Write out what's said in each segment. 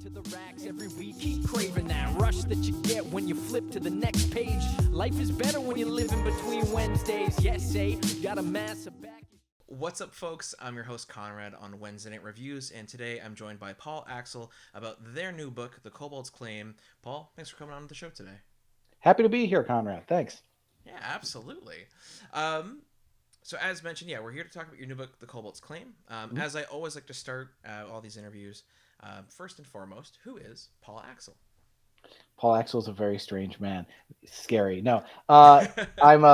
to the racks every week. Keep craving that rush that you get when you flip to the next page. Life is better when you're living between Wednesdays. Yes, say, got a massive back. What's up, folks? I'm your host, Konrad, on Wednesday Night Reviews, and today I'm joined by Paul Axel about their new book, The Kobald's Claim. Paul, thanks for coming on the show today. Happy to be here, Konrad. Thanks. Yeah, absolutely. So as mentioned, we're here to talk about your new book, The Kobald's Claim. As I always like to start all these interviews, first and foremost, who is Paul Axel? Paul Axel is a very strange man. Scary. No, I'm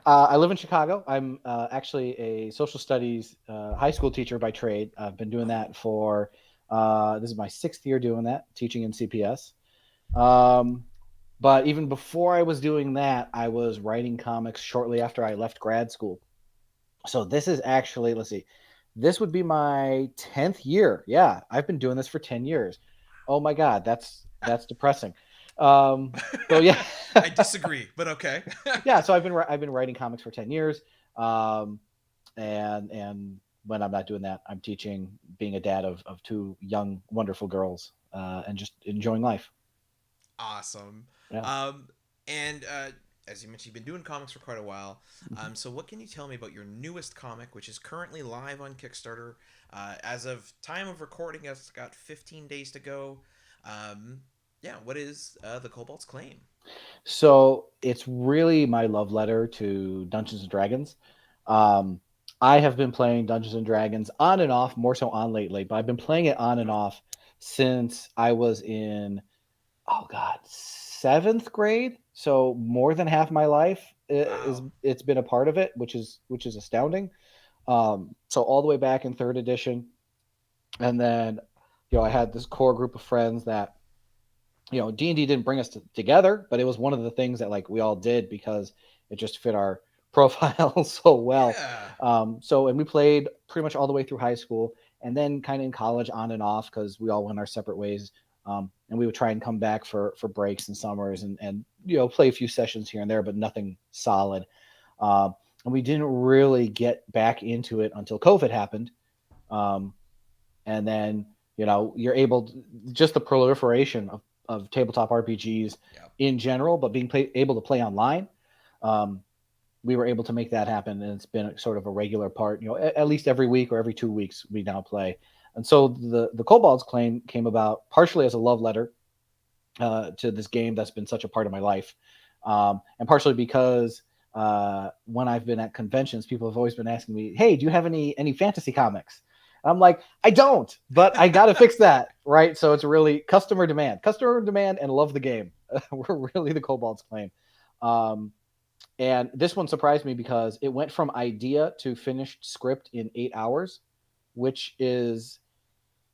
I live in Chicago. I'm actually a social studies high school teacher by trade. I've been doing that for this is my 6th year doing that, teaching in CPS. But even before I was doing that, I was writing comics shortly after I left grad school. So this is actually, let's see, this would be my 10th year. Yeah, I've been doing this for 10 years. Oh my God, that's depressing. So yeah, I disagree, but okay. Yeah, so I've been writing comics for 10 years. And when I'm not doing that, I'm teaching, being a dad of 2 young, wonderful girls, and just enjoying life. Awesome. Yeah. And as you mentioned, you've been doing comics for quite a while. So what can you tell me about your newest comic, which is currently live on Kickstarter? As of time of recording, it's got 15 days to go. What is The Kobald's Claim? So it's really my love letter to Dungeons and Dragons. I have been playing Dungeons and Dragons on and off, more so on lately, but I've been playing it on and off since I was in, 7th grade. So more than half my life it's been a part of it, which is astounding. So all the way back in 3rd edition, and then I had this core group of friends that D&D didn't bring us together, but it was one of the things that we all did because it just fit our profile so well. Yeah. And we played pretty much all the way through high school, and then kind of in college on and off because we all went our separate ways. And we would try and come back for breaks and summers and play a few sessions here and there, but nothing solid. And we didn't really get back into it until COVID happened. And then, you're able to, just the proliferation of tabletop RPGs in general, but being able to play online. We were able to make that happen, and it's been sort of a regular part. At least every week or every 2 weeks we now play. And so the Kobald's Claim came about partially as a love letter to this game that's been such a part of my life, and partially because when I've been at conventions, people have always been asking me, "Hey, do you have any fantasy comics?" And I'm like, I don't, but I got to fix that, right? So it's really customer demand, and love the game. We're really the Kobald's Claim. And this one surprised me because it went from idea to finished script in 8 hours, which is,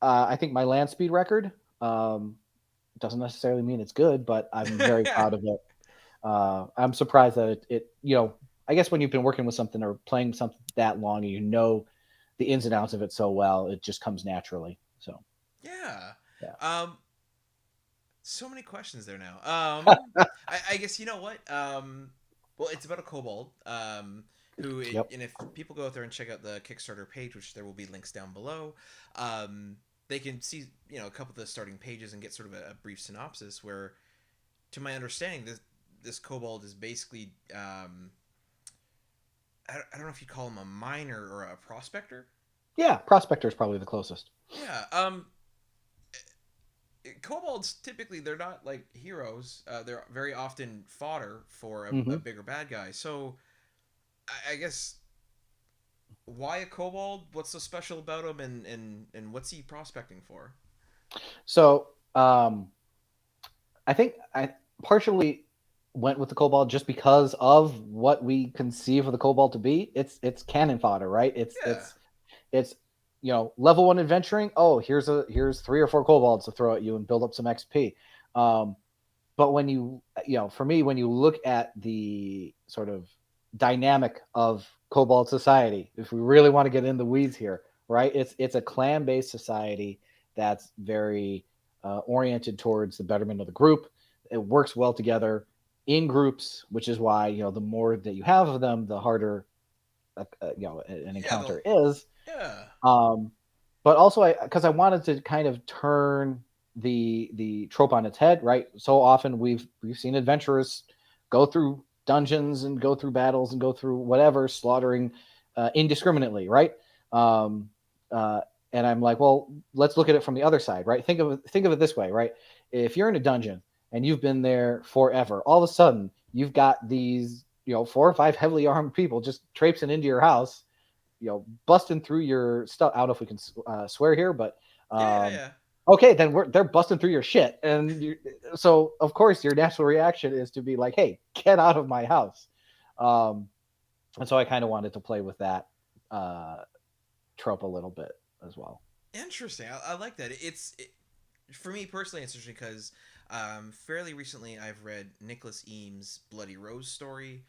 I think, my land speed record. Doesn't necessarily mean it's good, but I'm very proud of it. I'm surprised that it, I guess when you've been working with something or playing something that long and the ins and outs of it so well, it just comes naturally. So Yeah. So many questions there now. I guess you know what? Well, it's about a kobold. And if people go out there and check out the Kickstarter page, which there will be links down below, they can see a couple of the starting pages and get sort of a brief synopsis. Where, to my understanding, this kobold is basically I don't know if you call him a miner or a prospector. Yeah, prospector is probably the closest. Yeah. Kobolds typically, they're not like heroes. They're very often fodder for a bigger bad guy. So I guess, why a kobold? What's so special about him, and what's he prospecting for? So I think I partially went with the kobold just because of what we conceive of the kobold to be. It's cannon fodder, right? It's level 1 adventuring. Oh, here's 3 or 4 kobolds to throw at you and build up some XP. But when you for me, when you look at the sort of dynamic of kobold society, if we really want to get in the weeds here, right? It's a clan-based society that's very oriented towards the betterment of the group. It works well together in groups, which is why the more that you have of them, the harder an encounter is. Yeah. But also because I wanted to kind of turn the trope on its head, right? So often we've seen adventurers go through dungeons and go through battles and go through whatever, slaughtering indiscriminately, right? Um, and I'm like, well, let's look at it from the other side, right? Think of it this way, right? If you're in a dungeon and you've been there forever, all of a sudden you've got these, 4 or 5 heavily armed people just traipsing into your house, busting through your stuff. I don't know if we can swear here, but Yeah. okay, then they're busting through your shit, and so of course your natural reaction is to be like, "Hey, get out of my house," and so I kind of wanted to play with that trope a little bit as well. Interesting. I like that. For me personally, it's interesting because fairly recently I've read Nicholas Eames' Bloody Rose story,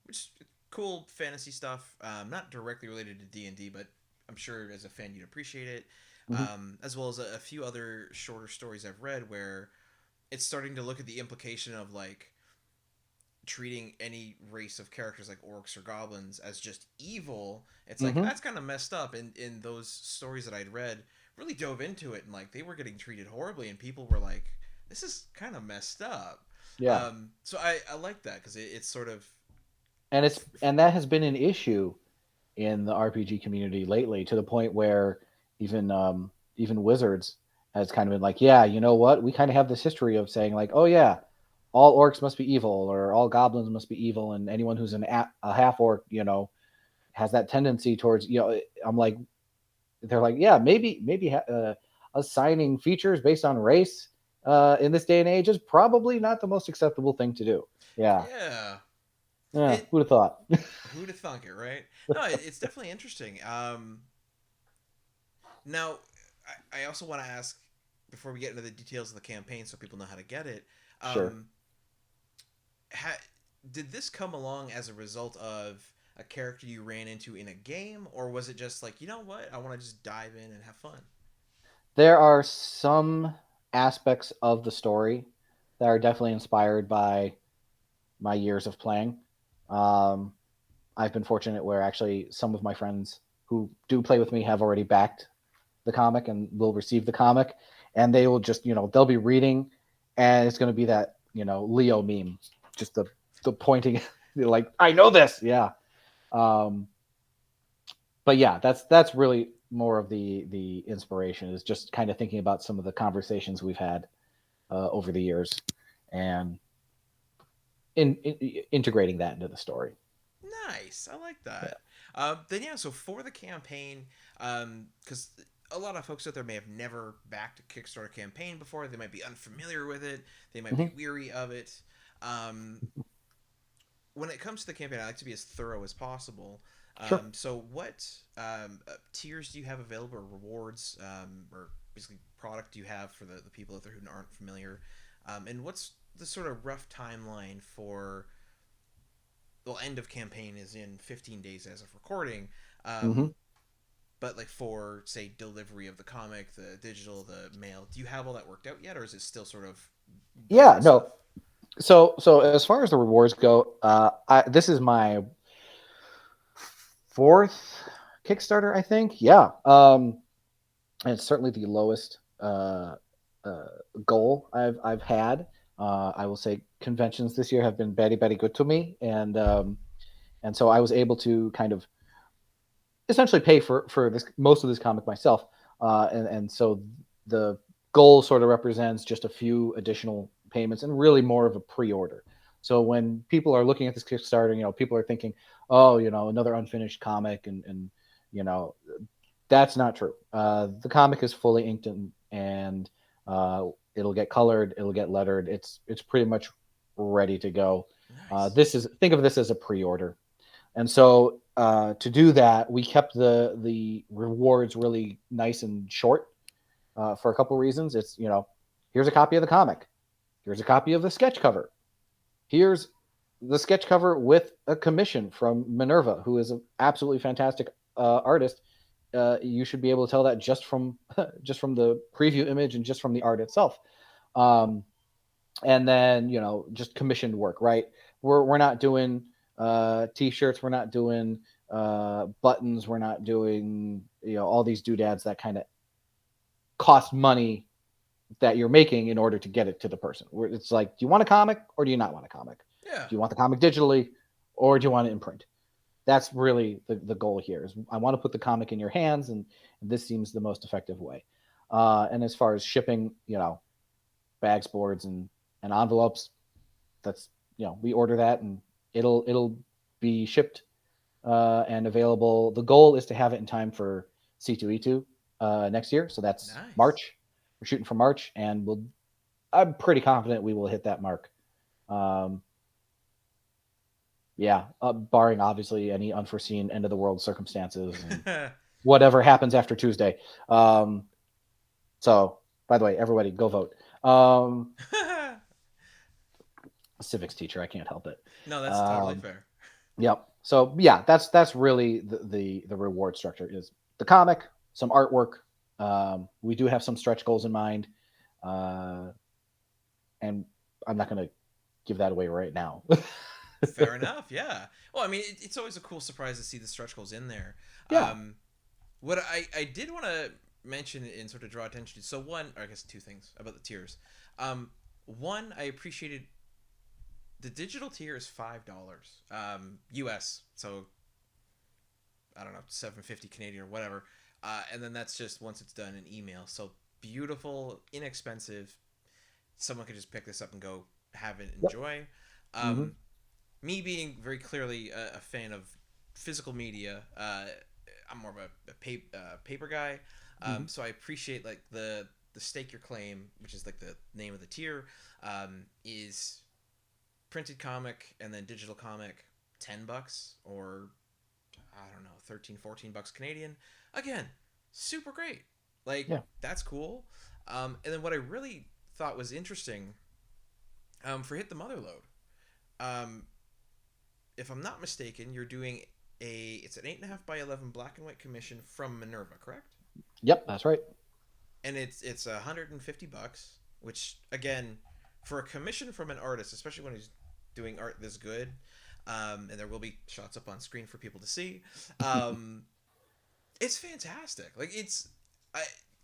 which is cool fantasy stuff. Not directly related to D&D, but I'm sure as a fan you'd appreciate it. As well as a few other shorter stories I've read where it's starting to look at the implication of like treating any race of characters like orcs or goblins as just evil. It's like that's kind of messed up. And in those stories that I'd read, really dove into it, and like they were getting treated horribly, and people were like, "This is kind of messed up." Yeah. So I like that because it's sort of and that has been an issue in the RPG community lately, to the point where even Wizards has kind of been like, yeah, you know what? We kind of have this history of saying like, oh yeah, all orcs must be evil, or all goblins must be evil, and anyone who's a half orc, has that tendency towards, I'm like, they're like, yeah, maybe assigning features based on race in this day and age is probably not the most acceptable thing to do. Yeah. Yeah. Who'd have thought? Who'd have thunk it, right? No, it's definitely interesting. Now, I also want to ask, before we get into the details of the campaign so people know how to get it, Sure. Did this come along as a result of a character you ran into in a game, or was it just like, you know what, I want to just dive in and have fun? There are some aspects of the story that are definitely inspired by my years of playing. I've been fortunate where actually some of my friends who do play with me have already backed the comic and will receive the comic, and they will just, they'll be reading, and it's going to be that, Leo meme, just the pointing, like, I know this. Yeah. But yeah, that's really more of the inspiration, is just kind of thinking about some of the conversations we've had over the years, and integrating that into the story. Nice, I like that. Yeah. So for the campaign, because a lot of folks out there may have never backed a Kickstarter campaign before, they might be unfamiliar with it, they might be weary of it. When it comes to the campaign, I like to be as thorough as possible. Sure. So what tiers do you have available, or rewards, or basically product do you have for the people out there who aren't familiar? And what's the sort of rough timeline for, well, end of campaign is in 15 days as of recording. But like for, say, delivery of the comic, the digital, the mail, do you have all that worked out yet, or is it still sort of... Yeah, no. So as far as the rewards go, this is my 4th Kickstarter, I think. Yeah. And it's certainly the lowest goal I've had. I will say conventions this year have been very, very good to me, and so I was able to kind of essentially pay for this, most of this comic myself, and so the goal sort of represents just a few additional payments and really more of a pre-order. So when people are looking at this Kickstarter, people are thinking, oh, another unfinished comic, and that's not true. The comic is fully inked and it'll get colored, it'll get lettered. It's pretty much ready to go. Nice. Think of this as a pre-order. And so to do that, we kept the rewards really nice and short for a couple of reasons. It's, here's a copy of the comic. Here's a copy of the sketch cover. Here's the sketch cover with a commission from Minerva, who is an absolutely fantastic artist. You should be able to tell that just from the preview image and just from the art itself. And then, just commissioned work, right? We're not doing t-shirts, we're not doing buttons, we're not doing all these doodads that kind of cost money that you're making in order to get it to the person. Where it's like, do you want a comic or do you not want a comic? Yeah. Do you want the comic digitally or do you want it in print? That's really the goal here. Is I want to put the comic in your hands, and this seems the most effective way. And as far as shipping, bags, boards, and envelopes, that's we order that and it'll be shipped and available. The goal is to have it in time for C2E2 next year, so that's Nice. March. We're shooting for March, and I'm pretty confident we will hit that mark. Barring obviously any unforeseen end of the world circumstances and whatever happens after Tuesday. So, by the way, everybody go vote. Civics teacher, I can't help it. No, that's totally fair. Yep. So yeah, that's really the reward structure is the comic, some artwork. We do have some stretch goals in mind, and I'm not going to give that away right now. Fair enough. Yeah. Well, I mean, it's always a cool surprise to see the stretch goals in there. Yeah. What I did want to mention and sort of draw attention to. So one, or I guess two things about the tiers. One, I appreciated the digital tier is $5 US. So I don't know, $7.50 Canadian or whatever. And then that's just once it's done in email. So beautiful, inexpensive. Someone could just pick this up and go have it, enjoy. Mm-hmm. Me being very clearly a fan of physical media, I'm more of a paper guy. So I appreciate like the stake your claim, which is like the name of the tier, is printed comic and then digital comic, $10 or I don't know, $13-14 Canadian. Again, super great. Like that's cool. And then what I really thought was interesting, for Hit the Motherload, if I'm not mistaken, you're doing it's an 8.5 by 11 black and white commission from Minerva, correct? Yep, that's right. And it's $150, which again, for a commission from an artist, especially when he's doing art this good, and there will be shots up on screen for people to see, it's fantastic. Like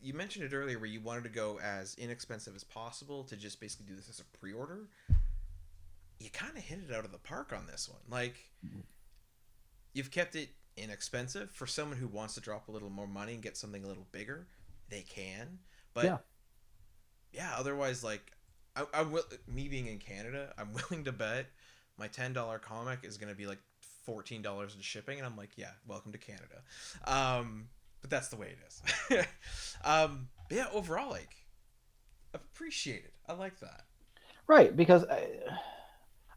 you mentioned it earlier where you wanted to go as inexpensive as possible to just basically do this as a pre-order. You kind of hit it out of the park on this one. Like, you've kept it inexpensive for someone who wants to drop a little more money and get something a little bigger. They can, but yeah. Otherwise, like, me being in Canada, I'm willing to bet my $10 comic is going to be like $14 in shipping, and I'm like, yeah, welcome to Canada. But that's the way it is. Yeah, overall, like, appreciate it. I like that. Right, because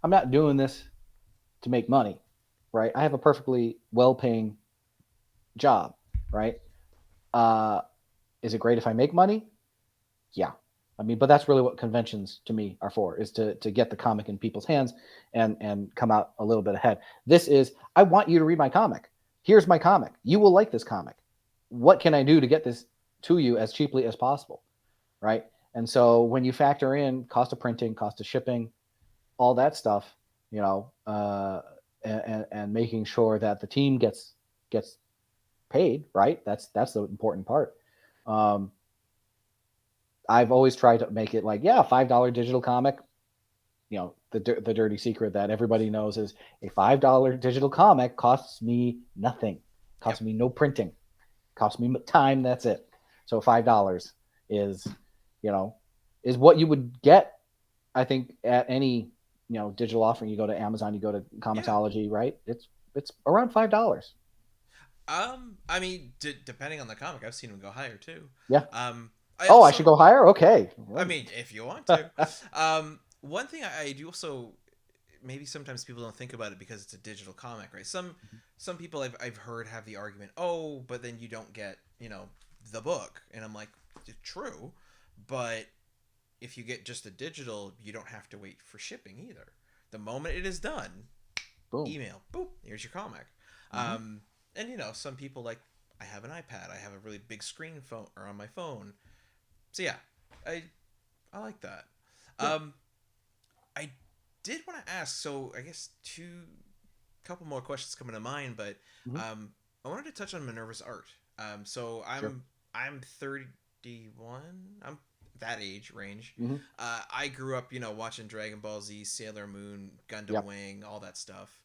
I'm not doing this to make money, right? I have a perfectly well-paying job, right? Is it great if I make money? Yeah. I mean, but that's really what conventions to me are for, is to get the comic in people's hands and come out a little bit ahead. This is, I want you to read my comic. Here's my comic. You will like this comic. What can I do to get this to you as cheaply as possible, right? And so when you factor in cost of printing, cost of shipping, all that stuff, and making sure that the team gets paid, right? That's the important part. I've always tried to make it like, $5 digital comic. The dirty secret that everybody knows is a $5 digital comic costs me nothing, costs me no printing, costs me time. That's it. So $5 is what you would get, I think, at any digital offering. You go to Amazon, you go to Comixology, right? It's around $5. I mean, depending on the comic, I've seen them go higher too. Yeah. I should go higher. Okay. I mean, if you want to. One thing I do also, maybe sometimes people don't think about it because it's a digital comic, right? Some people I've heard have the argument, but then you don't get the book, and I'm like, true, but if you get just a digital, you don't have to wait for shipping either. The moment it is done, boom, email, boop, here's your comic. Mm-hmm. And some people, like, I have an iPad, I have a really big screen phone or on my phone. So yeah, I like that. Yeah. I did want to ask, so I guess couple more questions coming to mind, but I wanted to touch on Minerva's art. So I'm 31. that age range. Mm-hmm. I grew up, watching Dragon Ball Z, Sailor Moon, Gundam Yep. Wing, all that stuff.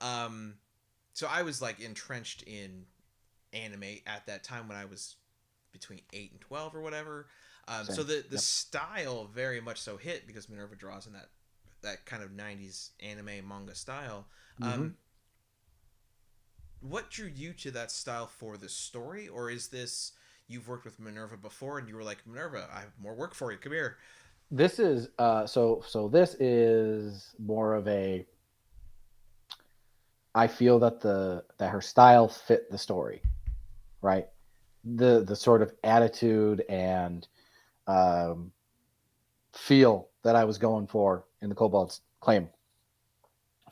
So I was like entrenched in anime at that time when I was between 8 and 12 or whatever. So the Yep. style very much so hit because Minerva draws in that kind of 90s anime manga style. Mm-hmm. What drew you to that style for the story, or is this you've worked with Minerva before and you were like, Minerva, I have more work for you. Come here. This is so this is more of a, I feel that her style fit the story, right? The sort of attitude and feel that I was going for in the Kobald's claim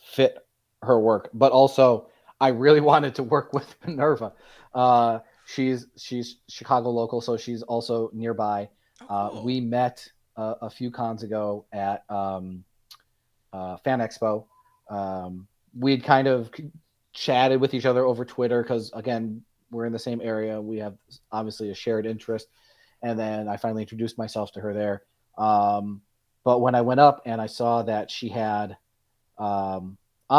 fit her work, but also I really wanted to work with Minerva. She's Chicago local, so she's also nearby. Oh, cool. We met a few cons ago at Fan Expo. We'd kind of chatted with each other over Twitter because, again, we're in the same area. We have obviously a shared interest. And then I finally introduced myself to her there. But when I went up and I saw that she had on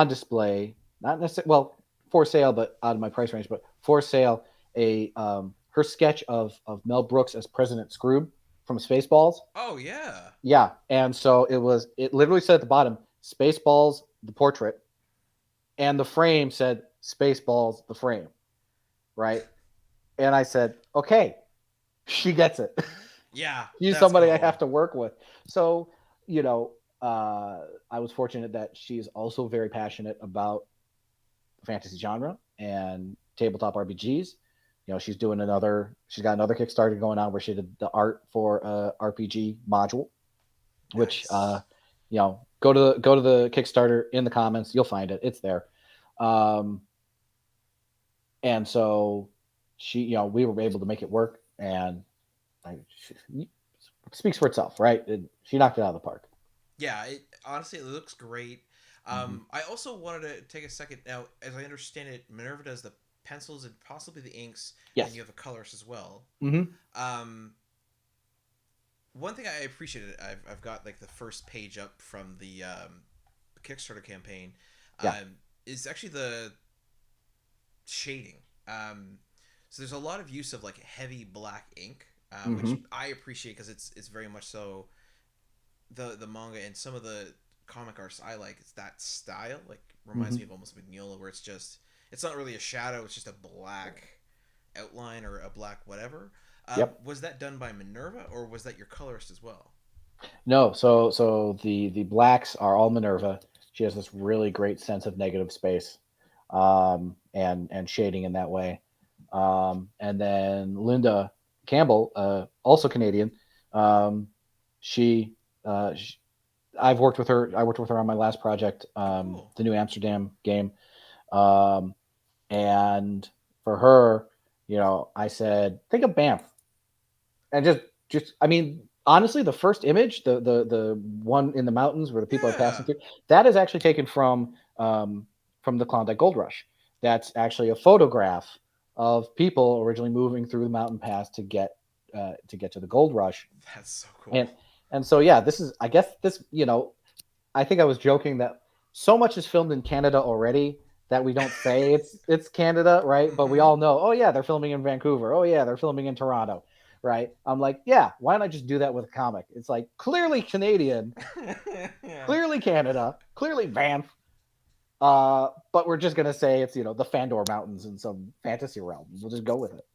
display, not necessarily, well, for sale, but out of my price range, but for sale, her sketch of Mel Brooks as President Scrooge from Spaceballs. Oh, yeah. Yeah. And so it literally said at the bottom, Spaceballs, the portrait, and the frame said Spaceballs, the frame. Right. And I said, okay, she gets it. Yeah. She's somebody cool. I have to work with. So, I was fortunate that she's also very passionate about the fantasy genre and tabletop RPGs. She's got another Kickstarter going on where she did the art for a RPG module, which, nice. Go to the Kickstarter in the comments. You'll find it. It's there. And so she, we were able to make it work, and it speaks for itself, right? She knocked it out of the park. Yeah, honestly, it looks great. I also wanted to take a second now. As I understand it, Minerva does the pencils and possibly the inks. Yes. And you have a colorist as well. Mm-hmm. One thing I appreciated, I've got like the first page up from the Kickstarter campaign. Is actually the shading. So there's a lot of use of like heavy black ink, which I appreciate because it's very much so the manga and some of the comic arts I like. It's that style, like reminds me of almost Mignola, where it's not really a shadow, it's just a black outline or a black whatever. Was that done by Minerva, or was that your colorist as well? No, so the blacks are all Minerva. She has this really great sense of negative space, and shading in that way. And then Linda Campbell, also Canadian. I've worked with her. I worked with her on my last project, cool. The New Amsterdam game. And for her, I said, think of Banff. And just, I mean, honestly, the first image, the one in the mountains where the people are passing through, that is actually taken from the Klondike Gold Rush. That's actually a photograph of people originally moving through the mountain pass to get to the Gold Rush. That's so cool. And so, yeah, this is, I guess this, I think I was joking that so much is filmed in Canada already that we don't say it's Canada, right? But we all know, oh yeah, they're filming in Vancouver. Oh yeah, they're filming in Toronto. Right. I'm like, yeah, why don't I just do that with a comic? It's like clearly Canadian, clearly Canada, clearly Banff. But we're just gonna say it's the Fandor Mountains in some fantasy realm. We'll just go with it.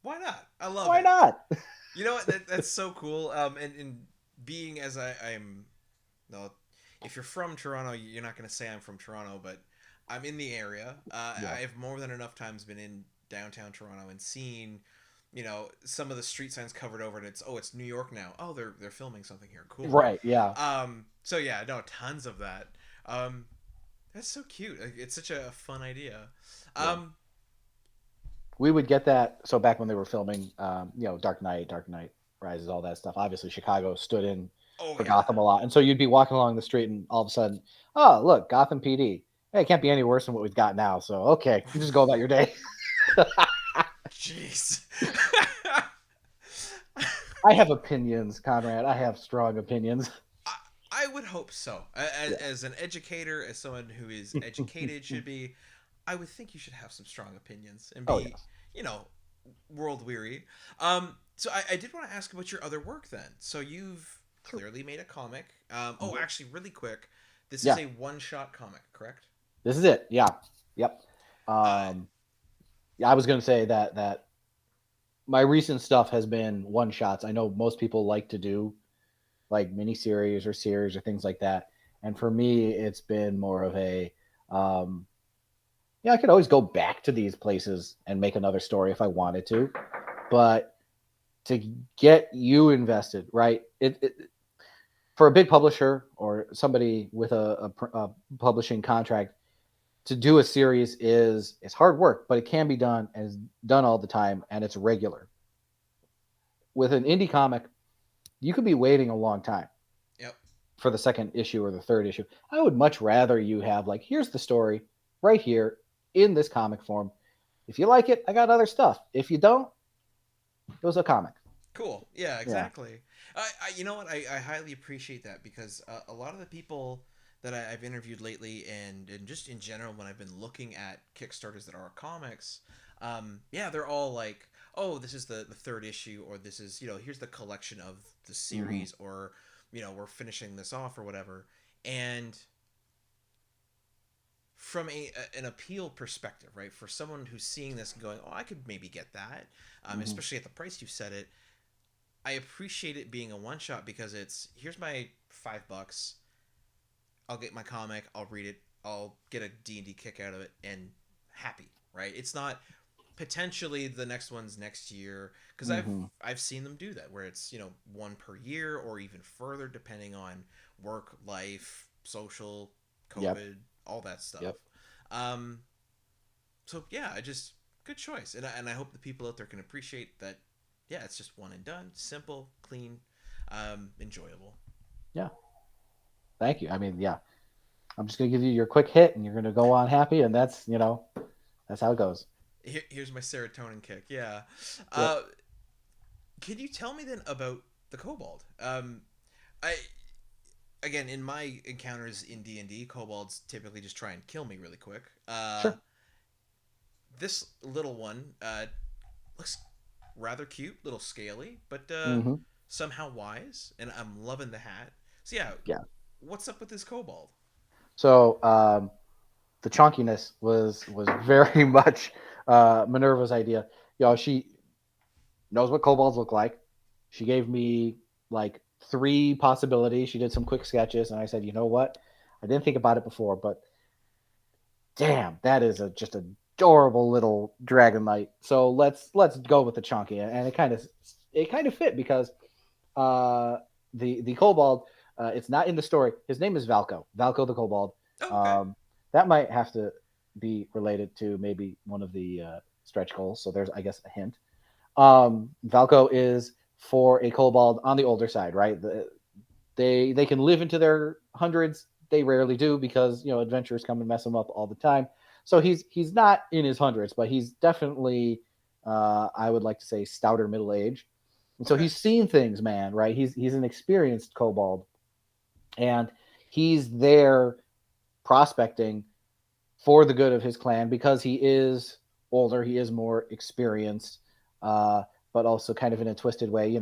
Why not? I love it. Why not? You know what? That's so cool. And being as I'm, no, if you're from Toronto, you're not gonna say I'm from Toronto, but I'm in the area. I've more than enough times been in downtown Toronto and seen, some of the street signs covered over, and it's New York now. Oh, they're filming something here. Cool. Right. Yeah. So yeah, no, tons of that. That's so cute. It's such a fun idea. We would get that. So back when they were filming, Dark Knight Rises, all that stuff. Obviously, Chicago stood in for Gotham a lot, and so you'd be walking along the street, and all of a sudden, oh look, Gotham PD. Hey, it can't be any worse than what we've got now. So okay, you just go about your day. Jeez. I have opinions, Conrad. I have strong opinions. I would hope so. Yeah. As an educator, as someone who is educated should be, I would think you should have some strong opinions and Oh be, yes. you know, world weary. So I did want to ask about your other work then. So you've Sure. clearly made a comic. Mhm. Actually, really quick, this is Yeah. a one-shot comic, correct? This is it. Yeah. Yep. Uh, Yeah, I was going to say that my recent stuff has been one shots. I know most people like to do like miniseries or series or things like that, and for me, it's been more of a um, yeah. I could always go back to these places and make another story if I wanted to, but to get you invested, right? For a big publisher or somebody with a publishing contract to do a series is it's hard work, but it can be done and it's done all the time and it's regular. With an indie comic, you could be waiting a long time yep. for the second issue or the third issue. I would much rather you have like here's the story right here in this comic form. If you like it, I got other stuff. If you don't, it was a comic. Cool. Yeah, Yeah. exactly. You know what? I highly appreciate that because a lot of the people that I've interviewed lately and just in general when I've been looking at Kickstarters that are comics, yeah, they're all like, oh, this is the third issue, or this is, here's the collection of the Mm-hmm. series, or, we're finishing this off or whatever. And from an appeal perspective, right, for someone who's seeing this and going, oh, I could maybe get that, Mm-hmm. especially at the price you set it, I appreciate it being a one shot because it's here's my $5. I'll get my comic. I'll read it. I'll get a D&D kick out of it and happy, right? It's not potentially the next one's next year because Mm-hmm. I've seen them do that where it's one per year or even further depending on work, life, social, Yep. COVID, all that stuff. Yep. Um, so yeah, I just good choice, and I hope the people out there can appreciate that. Yeah, it's just one and done, simple, clean, enjoyable. Yeah. Thank you. I mean, yeah. I'm just gonna give you your quick hit, and you're gonna go on happy, and that's how it goes. Here's my serotonin kick. Yeah. Yep. Uh, can you tell me then about the Kobald? I again in my encounters in D&D, kobolds typically just try and kill me really quick. Sure. This little one looks rather cute, little scaly, but Mm-hmm. somehow wise, and I'm loving the hat. So yeah, Yeah. what's up with this kobold? So the chunkiness was very much Minerva's idea. She knows what kobolds look like. She gave me like three possibilities. She did some quick sketches, and I said, you know what? I didn't think about it before, but damn, that is just adorable little dragon knight. So let's go with the chunky, and it kind of fit because uh, the kobold. It's not in the story. His name is Valko. Valko the kobold. Oh, okay. Um, that might have to be related to maybe one of the stretch goals. So there's, I guess, a hint. Valko is for a kobold on the older side, right? They can live into their hundreds. They rarely do because adventurers come and mess them up all the time. So he's not in his hundreds, but he's definitely I would like to say stouter middle age. And so Okay. he's seen things, man, right? He's an experienced kobold, and he's there prospecting for the good of his clan because he is older, he is more experienced, uh, but also kind of in a twisted way.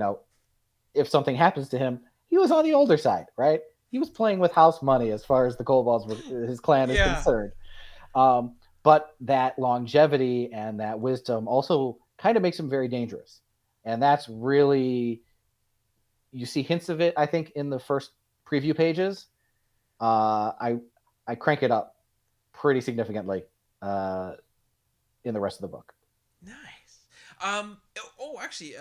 If something happens to him, he was on the older side, right? He was playing with house money as far as the kobolds his clan is Yeah. concerned. But that longevity and that wisdom also kind of makes him very dangerous, and that's really you see hints of it. I think in the first preview pages, I crank it up pretty significantly uh, in the rest of the book. Nice. Actually,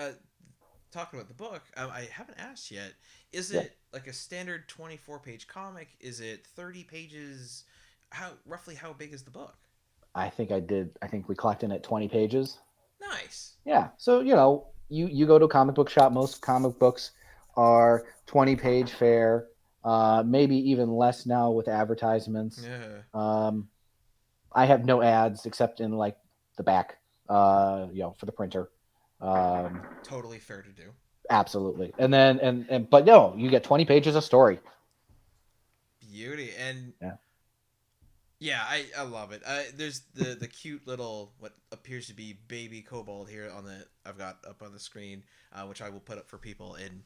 talking about the book, I haven't asked yet. Is Yeah, it like a standard 24-page comic? Is it 30 pages? How big is the book? I think I did. I think we clocked in at 20 pages. Nice. Yeah, so you go to a comic book shop. Most comic books are 20-page fare, maybe even less now with advertisements. Yeah. Um, I have no ads except in like the back, for the printer. Um, Totally fair to do. Absolutely. And then but no, you get 20 pages of story. Beauty. And Yeah. yeah, I love it. There's the cute little what appears to be baby Kobald here I've got up on the screen, which I will put up for people. And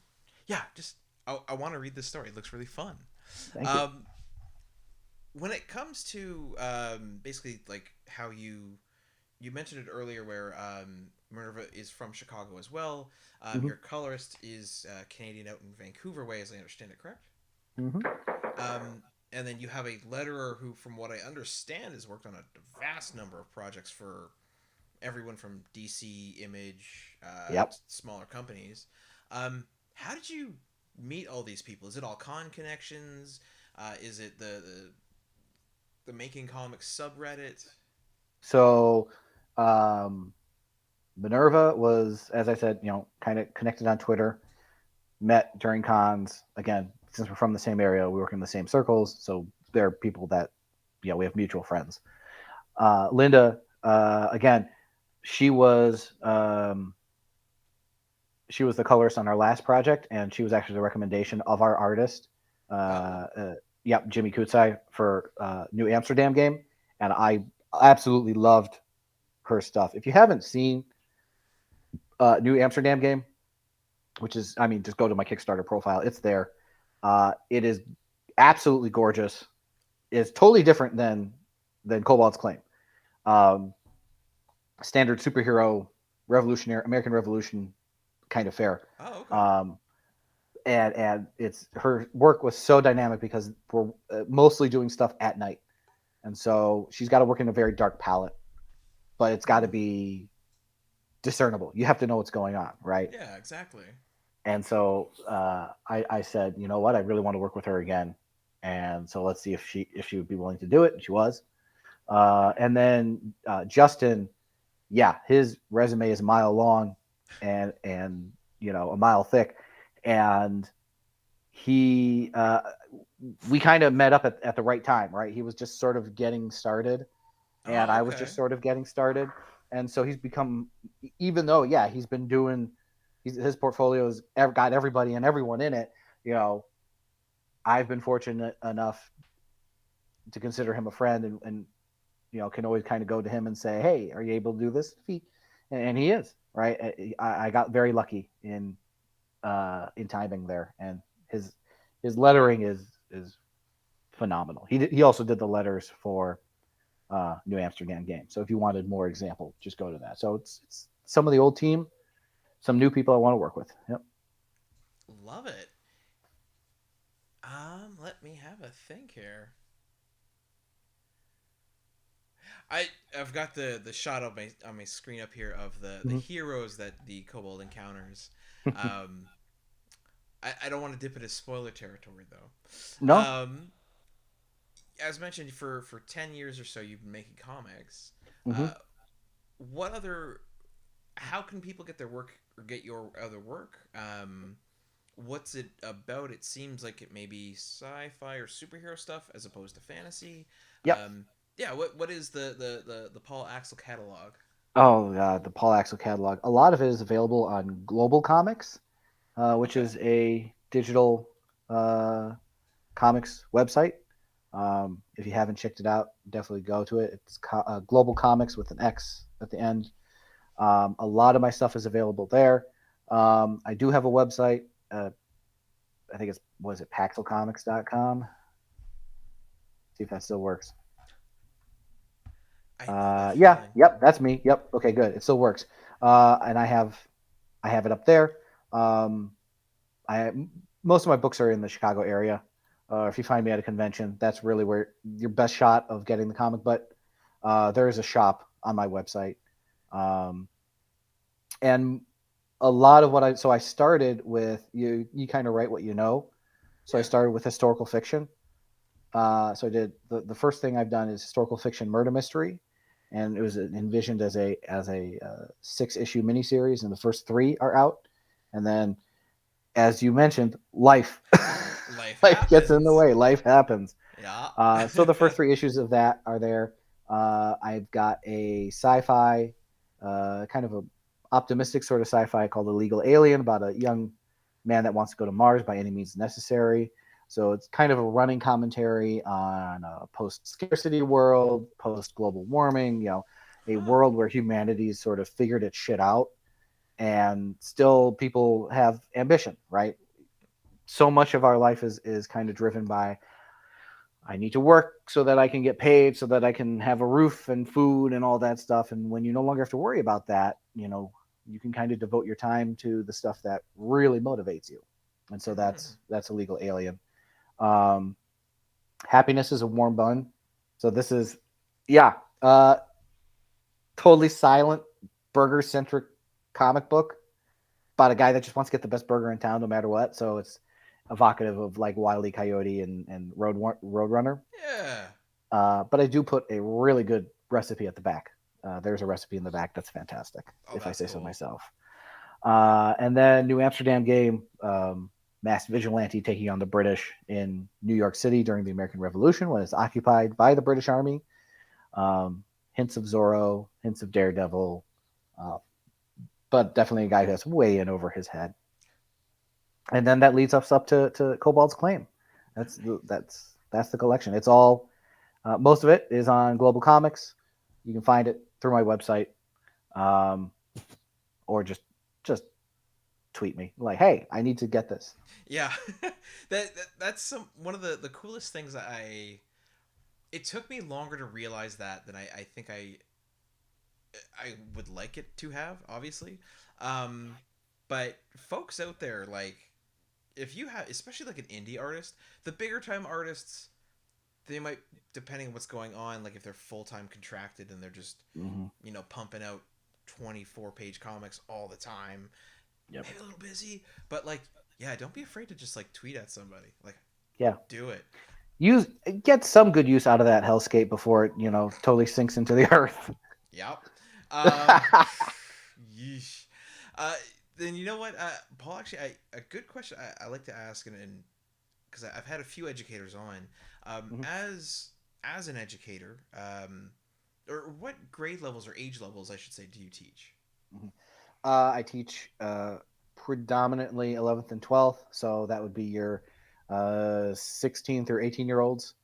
yeah, just I want to read this story. It looks really fun. Thank you. When it comes to basically like how you mentioned it earlier, where Minerva is from Chicago as well. Your colorist is Canadian out in Vancouver way, as I understand it, correct? And then you have a letterer who, from what I understand, has worked on a vast number of projects for everyone from DC, Image, smaller companies. How did you meet all these people? Is it all con connections? Is it the Making Comics subreddit? So Minerva was, as I said, kind of connected on Twitter, met during cons. Again, since we're from the same area, we work in the same circles, so they're people that, we have mutual friends. Linda, again, she was the colorist on our last project, and she was actually the recommendation of our artist, Jimmy Kutsai, for New Amsterdam game, and I absolutely loved her stuff. If you haven't seen New Amsterdam game, which is, just go to my Kickstarter profile. It's there. It is absolutely gorgeous. It's totally different than Kobald's Claim. Standard superhero, revolutionary, American Revolution kind of fare. Oh, okay. And it's, her work was so dynamic because we're mostly doing stuff at night, and so she's got to work in a very dark palette, but it's got to be discernible. You have to know what's going on, right? Yeah, exactly. And so I said, you know what, I really want to work with her again, and so let's see if she would be willing to do it. And she was. And then Justin, his resume is a mile long and a mile thick, and he we kind of met up at the right time, right? He was just sort of getting started, and I was just sort of getting started, and so he's become, even though he's been doing, his portfolio's got everybody and everyone in it. I've been fortunate enough to consider him a friend, and can always kind of go to him and say, hey, are you able to do this? And he is, right? I got very lucky in timing there, and his lettering is phenomenal. He also did the letters for New Amsterdam game. So if you wanted more example, just go to that. So it's some of the old team, some new people I want to work with. Yep. Love it. Let me have a think here. I've got the shot on my screen up here of the heroes that the Kobald encounters. I don't want to dip into spoiler territory though. No. As mentioned, for 10 years or so, you've been making comics. How can people get their work or get your other work? What's it about? It seems like it may be sci-fi or superhero stuff as opposed to fantasy. Yep. What is the Paul Axel catalog? Oh, the Paul Axel catalog. A lot of it is available on Global Comics, which is a digital comics website. If you haven't checked it out, definitely go to it. It's Global Comics with an X at the end. A lot of my stuff is available there. I do have a website. I think was it paxelcomics.com? See if that still works. Yep, that's me. Yep. Okay, good. It still works. And I have it up there. Most of my books are in the Chicago area. If you find me at a convention, that's really where your best shot of getting the comic. But there is a shop on my website. And a lot of what I started with, you kind of write what you know. So I started with historical fiction. So I did the first thing I've done is historical fiction murder mystery, and it was envisioned as a 6-issue miniseries, and the first 3 are out. And then, as you mentioned, life gets in the way. Life happens. Yeah. So the first 3 issues of that are there. I've got a sci-fi kind of optimistic sort of sci-fi called Illegal Alien, about a young man that wants to go to Mars by any means necessary. So it's kind of a running commentary on a post-scarcity world, post-global warming, a world where humanity's sort of figured its shit out, and still people have ambition, right? So much of our life is kind of driven by, I need to work so that I can get paid, so that I can have a roof and food and all that stuff. And when you no longer have to worry about that, you can kind of devote your time to the stuff that really motivates you. And so that's Illegal Alien. Happiness is a Warm Bun. So this is, totally silent, burger-centric comic book about a guy that just wants to get the best burger in town no matter what. So it's evocative of like Wile E. Coyote and Roadrunner. Yeah. But I do put a really good recipe at the back. There's a recipe in the back that's fantastic, if I say so myself. And then New Amsterdam game, masked vigilante taking on the British in New York City during the American Revolution when it's occupied by the British Army. Hints of Zorro, hints of Daredevil, but definitely a guy who has way in over his head. And then that leads us up to Kobald's Claim. That's the collection. It's all, most of it is on Global Comics. You can find it through my website, or just tweet me like, hey, I need to get this. Yeah. That's one of the coolest things that it took me longer to realize that than I think I would like it to have, obviously. But folks out there, like, if you have, especially like an indie artist, the bigger time artists, they might, depending on what's going on, like if they're full-time contracted and they're just, pumping out 24-page comics all the time, maybe a little busy, but like, don't be afraid to just like tweet at somebody. Like, do it. Get some good use out of that hellscape before it, totally sinks into the earth. Yep. Yeesh. Then you know what, Paul? Actually, a good question I like to ask, and because I've had a few educators on, as an educator, or what grade levels or age levels, I should say, do you teach? I teach predominantly 11th and 12th, so that would be your 16 through 18-year-olds.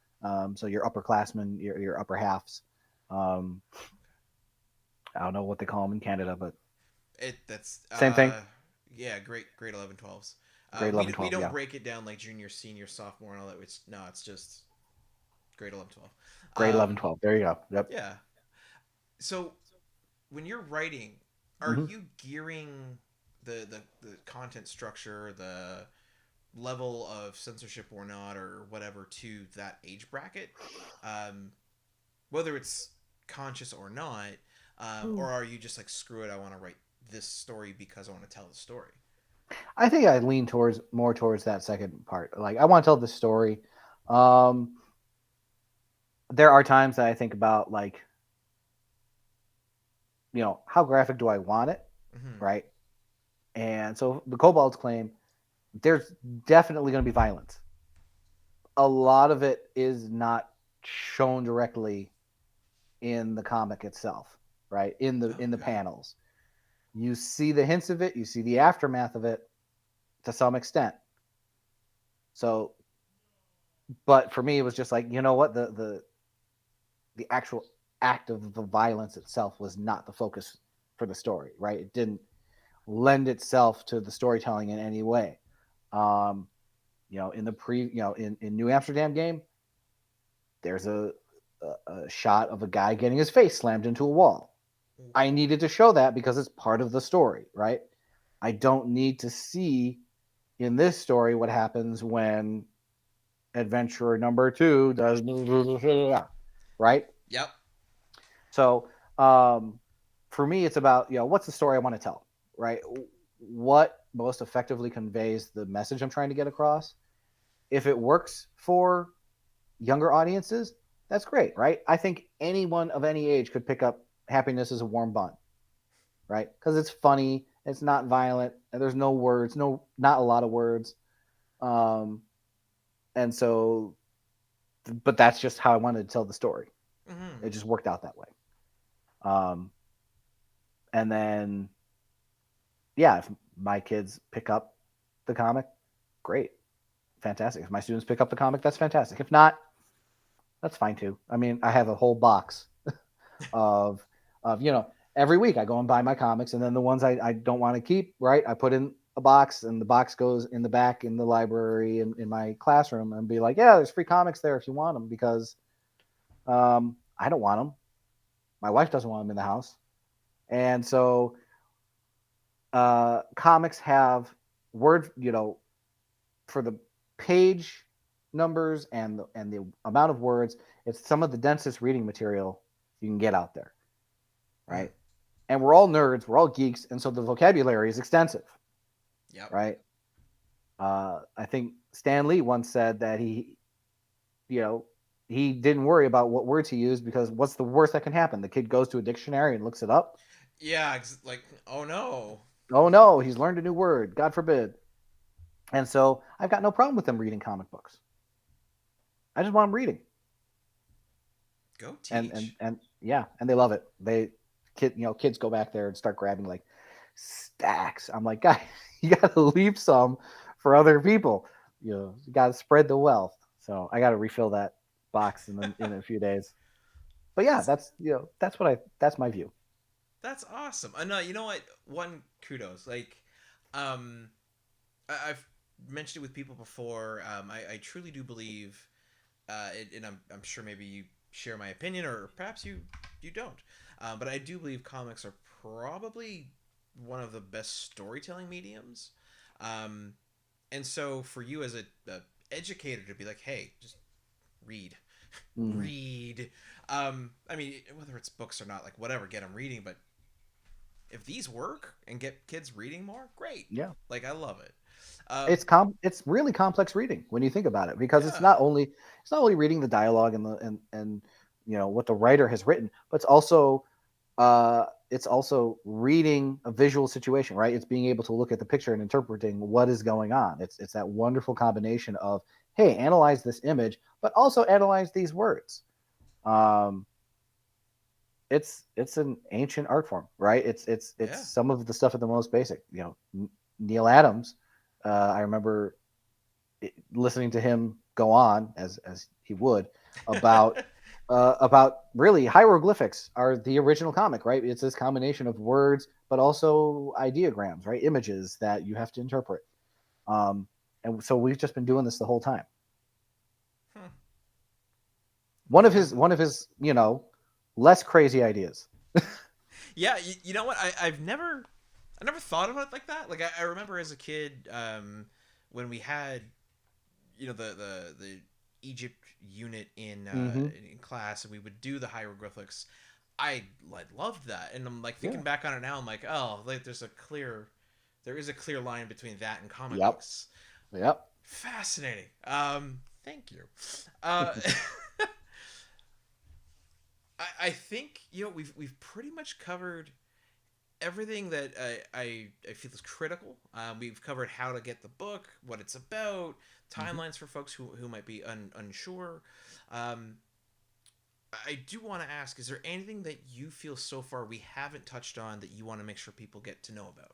So your upperclassmen, your upper halves. I don't know what they call them in Canada, but that's same thing. Yeah, grade 11, 12s. Grade 11, 12, we don't break it down like junior, senior, sophomore, and all that. It's just grade 11, 12. Grade 11, 12. There you go. Yep. Yeah. So when you're writing, are you gearing the content structure, the level of censorship or not, or whatever, to that age bracket, whether it's conscious or not, or are you just like, screw it, I want to write this story because I want to tell the story? I think I lean more towards that second part. Like, I want to tell the story. There are times that I think about, like, how graphic do I want it, right? And so the Kobald's Claim, there's definitely going to be violence. A lot of it is not shown directly in the comic itself, right? In the panels. You see the hints of it, you see the aftermath of it to some extent. So, but for me, it was just like, you know what? The actual act of the violence itself was not the focus for the story, right? It didn't lend itself to the storytelling in any way. In the in New Amsterdam game, there's a shot of a guy getting his face slammed into a wall. I needed to show that because it's part of the story, right? I don't need to see in this story what happens when adventurer number 2 does, right? Yep. So for me, it's about, what's the story I want to tell, right? What most effectively conveys the message I'm trying to get across. If it works for younger audiences, that's great, right? I think anyone of any age could pick up Happiness is a Warm Bun, right? Because it's funny, it's not violent, and there's no words, not a lot of words. And so, but that's just how I wanted to tell the story. It just worked out that way. And then yeah, if my kids pick up the comic, great, fantastic. If my students pick up the comic, that's fantastic. If not, that's fine too. I mean, I have a whole box of every week I go and buy my comics, and then the ones I don't want to keep, right, I put in a box, and the box goes in the back in the library in my classroom, and be like, yeah, there's free comics there if you want them, because I don't want them. My wife doesn't want them in the house. And so comics have word, for the page numbers and the amount of words, it's some of the densest reading material you can get out there, right? And we're all nerds, we're all geeks, and so the vocabulary is extensive. Yep. Right. I think Stan Lee once said that he didn't worry about what words he used, because what's the worst that can happen? The kid goes to a dictionary and looks it up. Yeah, like, oh no. Oh no, he's learned a new word. God forbid. And so I've got no problem with them reading comic books. I just want them reading. Go teach. And yeah, and they love it. Kids go back there and start grabbing like stacks. I'm like, guys, you got to leave some for other people. You got to spread the wealth. So I got to refill that box in a few days. But yeah, that's my view. That's awesome. No, you know what? One kudos. Like, I've mentioned it with people before. I truly do believe, and I'm sure maybe you share my opinion, or perhaps you don't. But I do believe comics are probably one of the best storytelling mediums. And so for you as a educator to be like, hey, just read, read. I mean, whether it's books or not, like whatever, get them reading. But if these work and get kids reading more, great. Yeah, like I love it. It's really complex reading when you think about it, because Yeah. it's not only reading the dialogue and what the writer has written, but it's also reading a visual situation, right? It's being able to look at the picture and interpreting what is going on. It's that wonderful combination of, hey, analyze this image, but also analyze these words. It's an ancient art form, right? It's Yeah. some of the stuff at the most basic. Neil Adams. I remember listening to him go on as he would about really hieroglyphics are the original comic, right? It's this combination of words, but also ideograms, right? Images that you have to interpret. And so we've just been doing this the whole time. One of his less crazy ideas. Yeah, you know what? I've never thought about it like that. Like I remember as a kid, when we had, the Egypt unit in class, and we would do the hieroglyphics. I loved that, and I'm like thinking back on it now. I'm like, oh, like there is a clear line between that and comic books. Yep. Fascinating. Thank you. I think we've pretty much covered everything that I feel is critical. We've covered how to get the book, what it's about, timelines for folks who might be unsure. I do want to ask, is there anything that you feel so far we haven't touched on that you want to make sure people get to know about?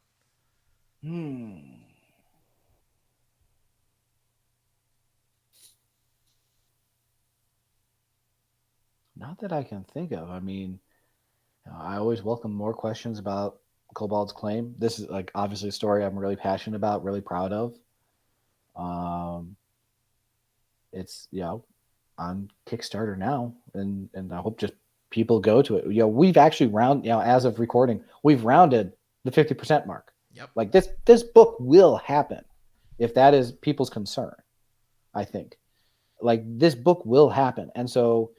Not that I can think of. I mean, I always welcome more questions about Kobald's claim. This is like obviously a story I'm really passionate about, really proud of. It's on Kickstarter now, and I hope just people go to it. We've actually as of recording, we've rounded the 50% mark. Yep. Like this book will happen if that is people's concern. I think like this book will happen, and so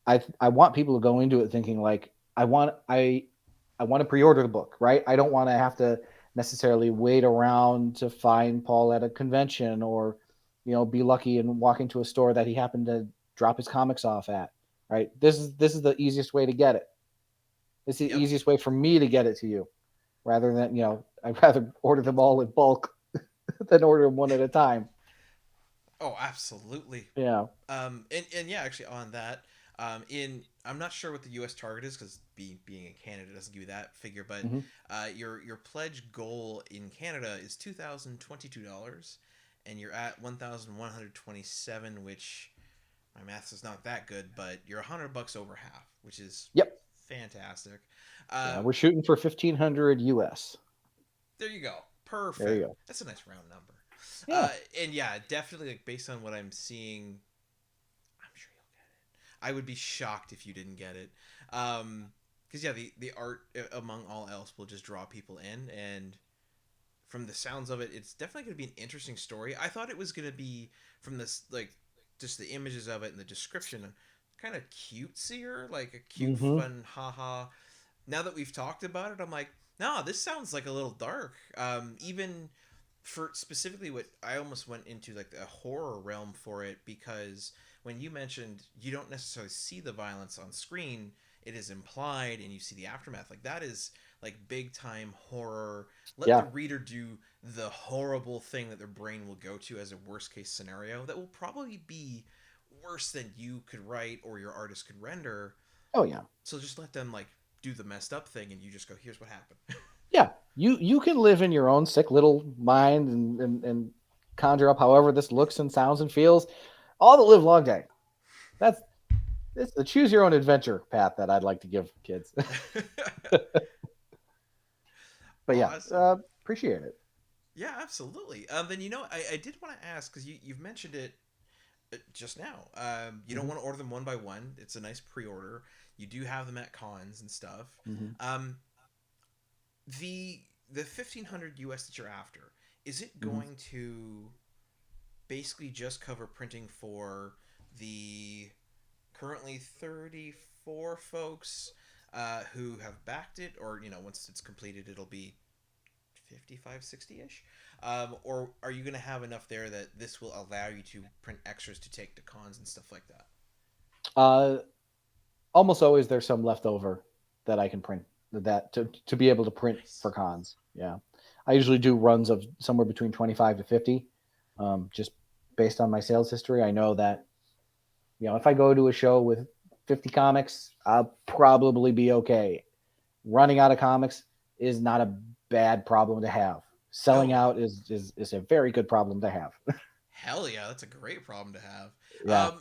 I want people to go into it thinking like I want to pre-order the book, right? I don't want to have to necessarily wait around to find Paul at a convention, or be lucky and walk into a store that he happened to drop his comics off at, right? This is the easiest way to get it. It's the easiest way for me to get it to you, rather than I'd rather order them all in bulk than order them one at a time. Oh, absolutely. Yeah. And yeah, actually on that, in I'm not sure what the U.S. target is because being in Canada doesn't give you that figure. But your pledge goal in Canada is $2,022, and you're at 1,127, which my math is not that good, but you're $100 over half, which is fantastic. Yeah, we're shooting for 1,500 US. There you go. Perfect. There you go. That's a nice round number. Yeah. And yeah, definitely like based on what I'm seeing, I'm sure you'll get it. I would be shocked if you didn't get it. Because yeah, the art among all else will just draw people in, and from the sounds of it, it's definitely going to be an interesting story. I thought it was going to be from this like just the images of it and the description, kind of cutesier, like a cute, fun, haha. Now that we've talked about it, I'm like, no, this sounds like a little dark. Even for specifically what I almost went into like a horror realm for it, because when you mentioned you don't necessarily see the violence on screen, it is implied and you see the aftermath. Like that is like big time horror. Let the reader do the horrible thing that their brain will go to as a worst case scenario that will probably be worse than you could write or your artist could render. Oh yeah. So just let them like do the messed up thing and you just go, here's what happened. Yeah. You can live in your own sick little mind and conjure up however this looks and sounds and feels all the live long day. It's the choose your own adventure path that I'd like to give kids. But yeah, awesome. Appreciate it. Yeah, absolutely. Then I did want to ask because you've mentioned it just now. You don't want to order them one by one. It's a nice pre-order. You do have them at cons and stuff. The 1,500 US that you're after, is it going to basically just cover printing for the currently 34 folks who have backed it, or once it's completed it'll be 55, 60-ish, or are you going to have enough there that this will allow you to print extras to take to cons and stuff like that? Almost always there's some left over that I can print that to be able to print for cons. Yeah, I usually do runs of somewhere between 25 to 50, just based on my sales history. I know that if I go to a show with 50 comics, I'll probably be okay. Running out of comics is not a bad problem to have. Selling out is a very good problem to have. Hell yeah, that's a great problem to have. Yeah.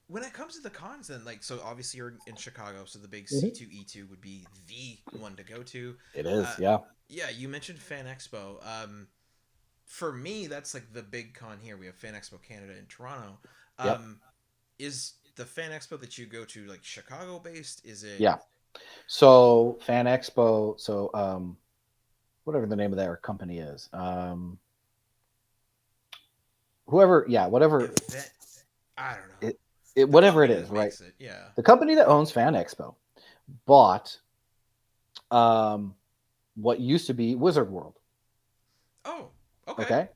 When it comes to the cons, then so obviously you're in Chicago, so the big C2E2 would be the one to go to. It is, yeah. Yeah, you mentioned Fan Expo. For me, that's like the big con here. We have Fan Expo Canada in Toronto. Is the Fan Expo that you go to like Chicago based? Is it? Yeah. So Fan Expo. So whatever the name of their company is. Whatever. I don't know. Whatever it is, right? Yeah. The company that owns Fan Expo bought what used to be Wizard World. Oh, okay. Okay.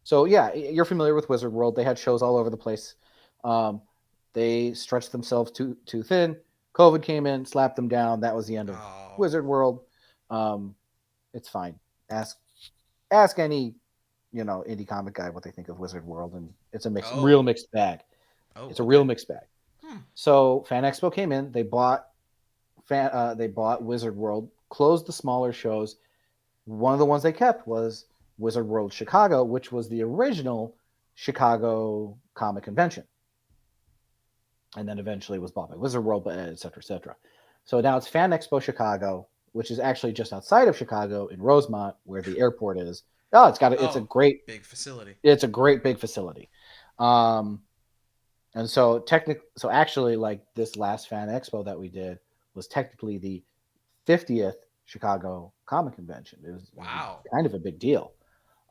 So yeah, you're familiar with Wizard World. They had shows all over the place. They stretched themselves too thin. COVID came in, slapped them down. That was the end of Wizard World. It's fine. Ask any indie comic guy what they think of Wizard World, and it's a real mixed bag. It's a real mixed bag. So Fan Expo came in. They bought Wizard World, closed the smaller shows. One of the ones they kept was Wizard World Chicago, which was the original Chicago comic convention, and then eventually was bought by Wizard World, et cetera, et cetera. So now it's Fan Expo Chicago, which is actually just outside of Chicago in Rosemont, where the airport is. It's a great big facility. It's a great big facility. And so actually, like this last Fan Expo that we did was technically the 50th Chicago Comic Convention. It was kind of a big deal.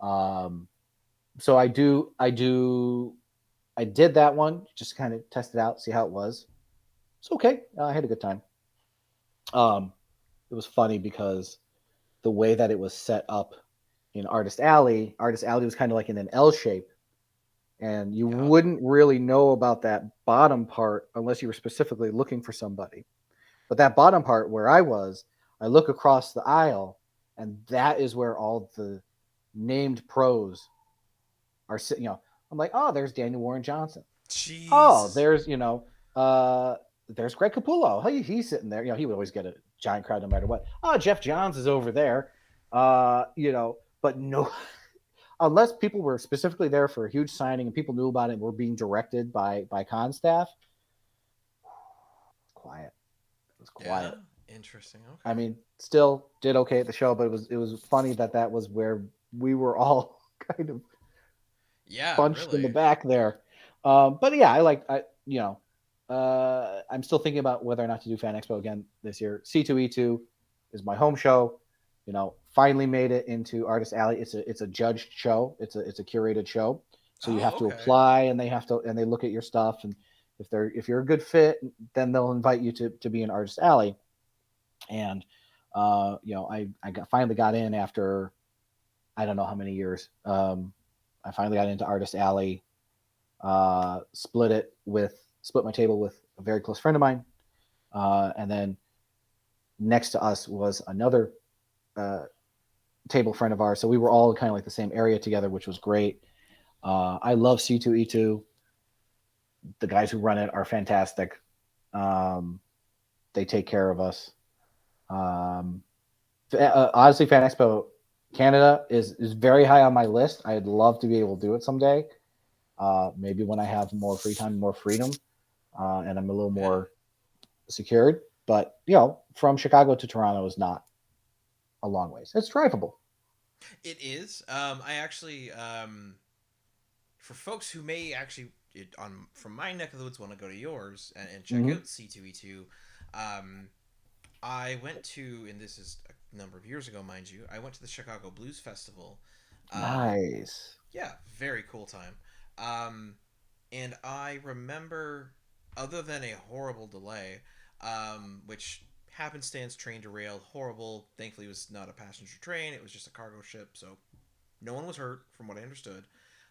So I did that one, just kind of test it out, see how it was. It's okay. I had a good time. It was funny because the way that it was set up in Artist Alley was kind of like in an L shape. And you wouldn't really know about that bottom part unless you were specifically looking for somebody. But that bottom part where I look across the aisle, and that is where all the named pros are sitting. I'm like, oh, there's Daniel Warren Johnson. Jeez. Oh, there's there's Greg Capullo. He's sitting there. He would always get a giant crowd no matter what. Oh, Jeff Johns is over there. But no, unless people were specifically there for a huge signing and people knew about it and were being directed by con staff, quiet. It was quiet. Yeah, interesting. Okay. I mean, still did okay at the show, but it was funny that was where we were all kind of bunched in the back there. But yeah, I'm still thinking about whether or not to do Fan Expo again this year. C2E2 is my home show. Finally made it into Artist Alley. It's a judged show. It's a curated show. So you have to apply, and they look at your stuff, and if you're a good fit, then they'll invite you to be in Artist Alley. And I finally got in after I don't know how many years. I finally got into Artist Alley. Split my table with a very close friend of mine, and then next to us was another table friend of ours. So we were all kind of like the same area together, which was great. I love C2E2. The guys who run it are fantastic. They take care of us. Honestly, Fan Expo Canada is very high on my list. I'd love to be able to do it someday. Maybe when I have more free time, more freedom, and I'm a little more secured. But from Chicago to Toronto is not a long ways. It's drivable. It is. I actually, for folks who may actually from my neck of the woods want to go to yours and check out C2E2, I went to, and this is a number of years ago, mind you, I went to the Chicago Blues Festival. Nice. Yeah, very cool time. And I remember, other than a horrible delay, which happenstance, train derailed, horrible. Thankfully, it was not a passenger train; it was just a cargo ship, so no one was hurt, from what I understood.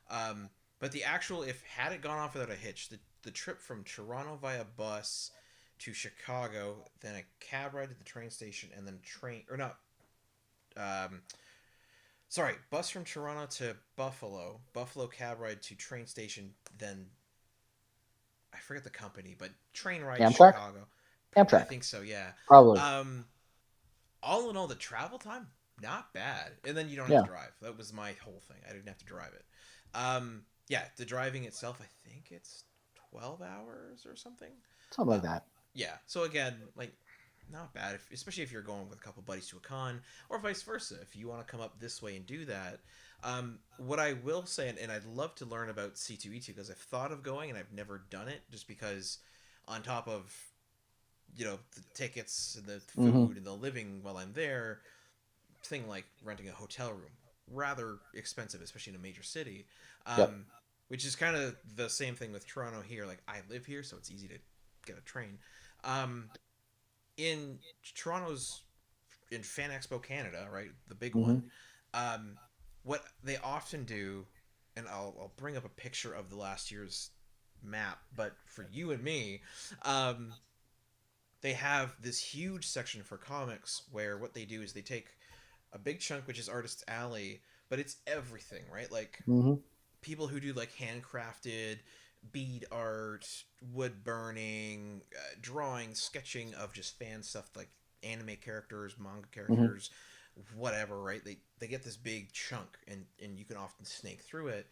But the actual, had it gone off without a hitch, the trip from Toronto via bus to Chicago, then a cab ride to the train station, and then bus from Toronto to Buffalo cab ride to train station, then I forget the company, but train ride to Chicago. Amtrak. I think so, yeah. Probably. All in all, the travel time, not bad. And then you don't have to drive. That was my whole thing. I didn't have to drive it. The driving itself, I think it's 12 hours or something. Something like that. Yeah. So again, not bad, especially if you're going with a couple buddies to a con, or vice versa. If you want to come up this way and do that, what I will say, and I'd love to learn about C2E2 because I've thought of going and I've never done it, just because on top of the tickets and the food and the living while I'm there, thing like renting a hotel room, rather expensive, especially in a major city. Which is kind of the same thing with Toronto here. Like, I live here, so it's easy to get a train. In Toronto's, in Fan Expo Canada, right, the big one, what they often do, and I'll bring up a picture of the last year's map, but for you and me, they have this huge section for comics where what they do is they take a big chunk, which is Artist's Alley, but it's everything, right? Like, people who do handcrafted bead art, wood burning, drawing, sketching of just fan stuff, like anime characters, manga characters, whatever, right? They get this big chunk, and you can often snake through it.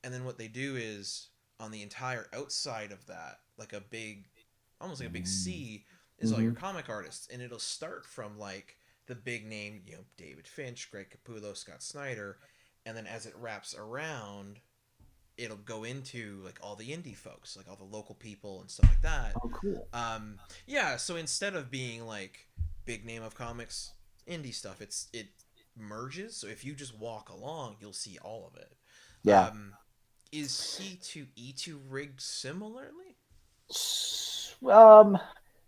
And then what they do is, on the entire outside of that, almost like a big C, is all your comic artists. And it'll start from the big name, David Finch, Greg Capullo, Scott Snyder, and then as it wraps around, it'll go into all the indie folks, all the local people and stuff like that. Oh, cool. So instead of being big name of comics, indie stuff, it merges. So if you just walk along, you'll see all of it. Yeah. Is C2E2 rigged similarly?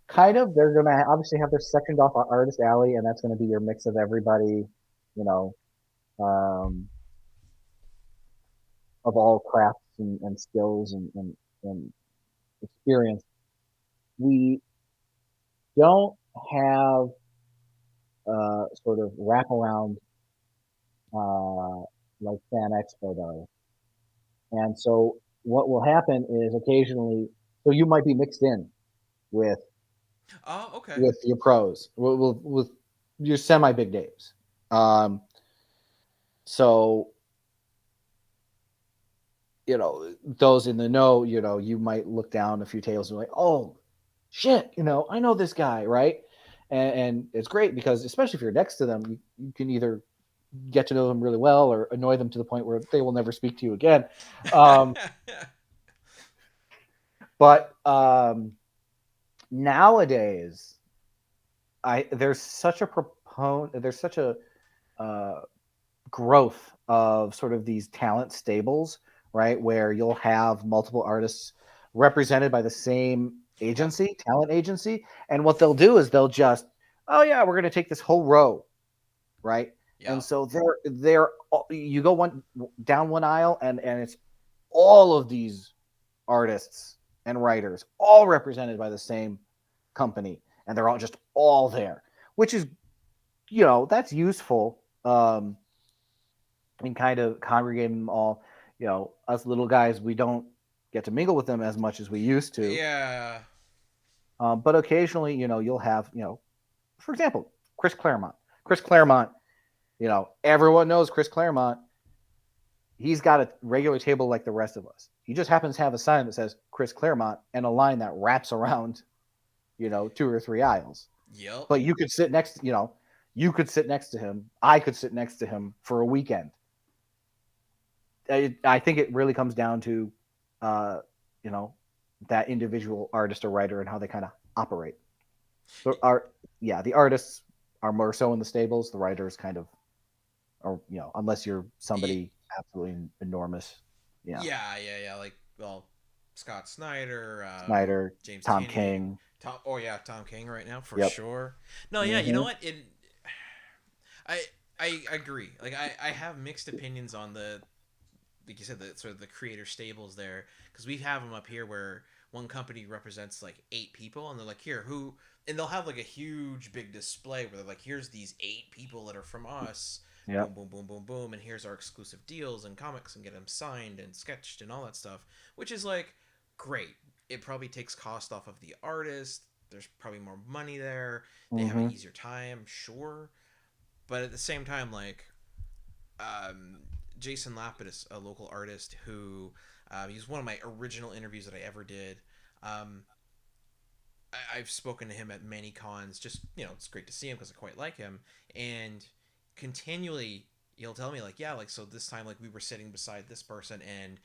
Kind of. They're gonna obviously have their sectioned off Artist Alley, and that's gonna be your mix of everybody, of all crafts and skills and experience. We don't have sort of wraparound like Fan Expo does. And so what will happen is occasionally, so you might be mixed in with Okay. your pros, with your semi big names. So those in the know, you might look down a few tables and be like, oh shit, I know this guy, right? And it's great because especially if you're next to them, you can either get to know them really well or annoy them to the point where they will never speak to you again. But nowadays, there's such a growth of sort of these talent stables, right? Where you'll have multiple artists represented by the same agency, talent agency. And what they'll do is they'll just, oh yeah, we're going to take this whole row, right? Yeah. And so you go down one aisle and it's all of these artists and writers all represented by the same company. And they're all there, which is, that's useful. And kind of congregating them all. Us little guys, we don't get to mingle with them as much as we used to. Yeah. But occasionally, you'll have, for example, Chris Claremont. Chris Claremont, everyone knows Chris Claremont. He's got a regular table like the rest of us. He just happens to have a sign that says Chris Claremont and a line that wraps around, 2 or 3 aisles. Yep. But you could sit next, you could sit next to him. I could sit next to him for a weekend. I think it really comes down to, that individual artist or writer and how they kind of operate. So the artists are more so in the stables. The writers kind of, or unless you're somebody absolutely enormous. Yeah. Like, Scott Snyder, James Tom Kinney, King. Tom King right now for sure. No, yeah, Mm-hmm. you know what? I agree. Like I have mixed opinions on the, like you said, the sort of the creator stables there, because we have them up here where one company represents like 8 people and they're like, here, who, and they'll have like a huge big display where they're like, here's these 8 people that are from us. Yep. Boom, boom, boom, boom, boom, and here's our exclusive deals and comics and get them signed and sketched and all that stuff, which is like great. It probably takes cost off of the artist. There's probably more money there. They have an easier time, sure. But at the same time, like, Jason Lapidus, a local artist who, he's one of my original interviews that I ever did. I've spoken to him at many cons. Just, it's great to see him because I quite like him. And continually, he'll tell me, like, yeah, like, so this time, like, we were sitting beside this person, and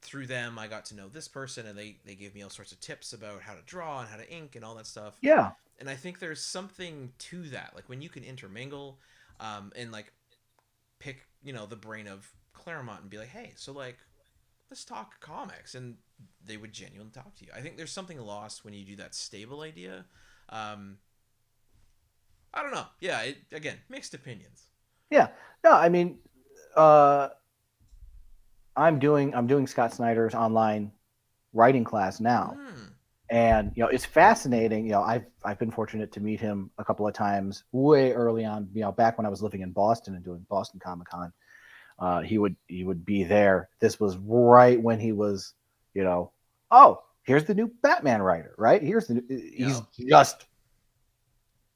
through them, I got to know this person, and they gave me all sorts of tips about how to draw and how to ink and all that stuff. Yeah. And I think there's something to that. Like, when you can intermingle, and, like, pick, the brain of Claremont and be like, hey, so, like, let's talk comics, and they would genuinely talk to you. I think there's something lost when you do that stable idea. I don't know. Yeah, again, mixed opinions. Yeah. No, I mean, I'm doing Scott Snyder's online writing class now. And it's fascinating. I've been fortunate to meet him a couple of times way early on, back when I was living in Boston and doing Boston Comic-Con. He would be there. This was right when he was, oh, here's the new Batman writer, right? He's just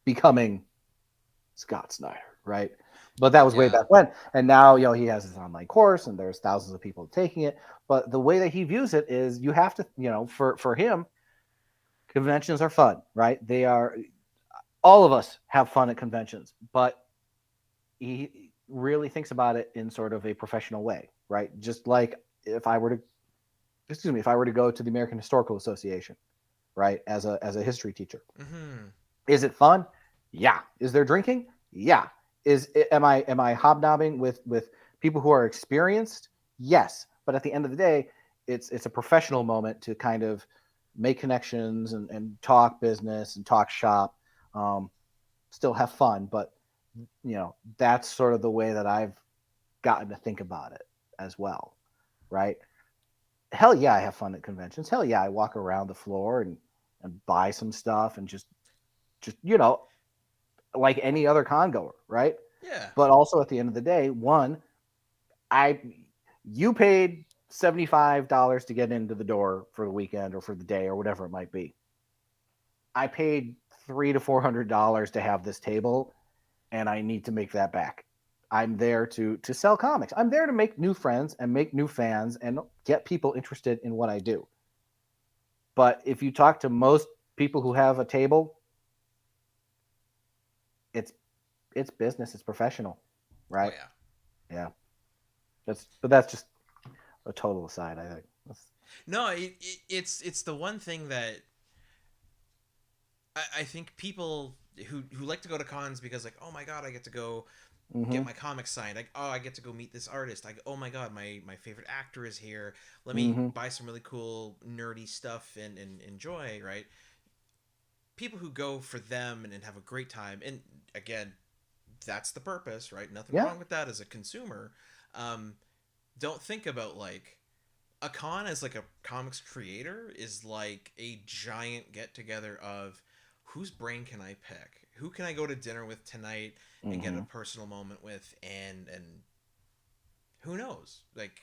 becoming Scott Snyder, right? But that was way back when. And now, he has his online course and there's thousands of people taking it. But the way that he views it is you have to, for him, conventions are fun, right? They are, all of us have fun at conventions, but he really thinks about it in sort of a professional way, right? Just like if I were to go to the American Historical Association, right, as a history teacher. Is it fun? Yeah. Is there drinking? Yeah. Am I hobnobbing with people who are experienced? Yes. But at the end of the day, it's a professional moment to kind of make connections and talk business and talk shop, still have fun. But, that's sort of the way that I've gotten to think about it as well. Right. Hell yeah, I have fun at conventions. Hell yeah, I walk around the floor and buy some stuff and just like any other con goer, right? Yeah. But also at the end of the day, you paid $75 to get into the door for the weekend or for the day or whatever it might be. I paid $300 to $400 to have this table, and I need to make that back. I'm there to sell comics. I'm there to make new friends and make new fans and get people interested in what I do. But if you talk to most people who have a table, it's business, it's professional, right? Oh, yeah. That's just a total aside, I think. No, it's the one thing that I think people who like to go to cons because like, oh my god, I get to go get my comics signed. Like, oh, I get to go meet this artist. Like, oh my god, my favorite actor is here. Let me buy some really cool nerdy stuff and enjoy, right? People who go for them and have a great time, and again, that's the purpose, right? Nothing wrong with that as a consumer. Don't think about like a con as like a comics creator is like a giant get together of whose brain can I pick? Who can I go to dinner with tonight and get a personal moment with and who knows? Like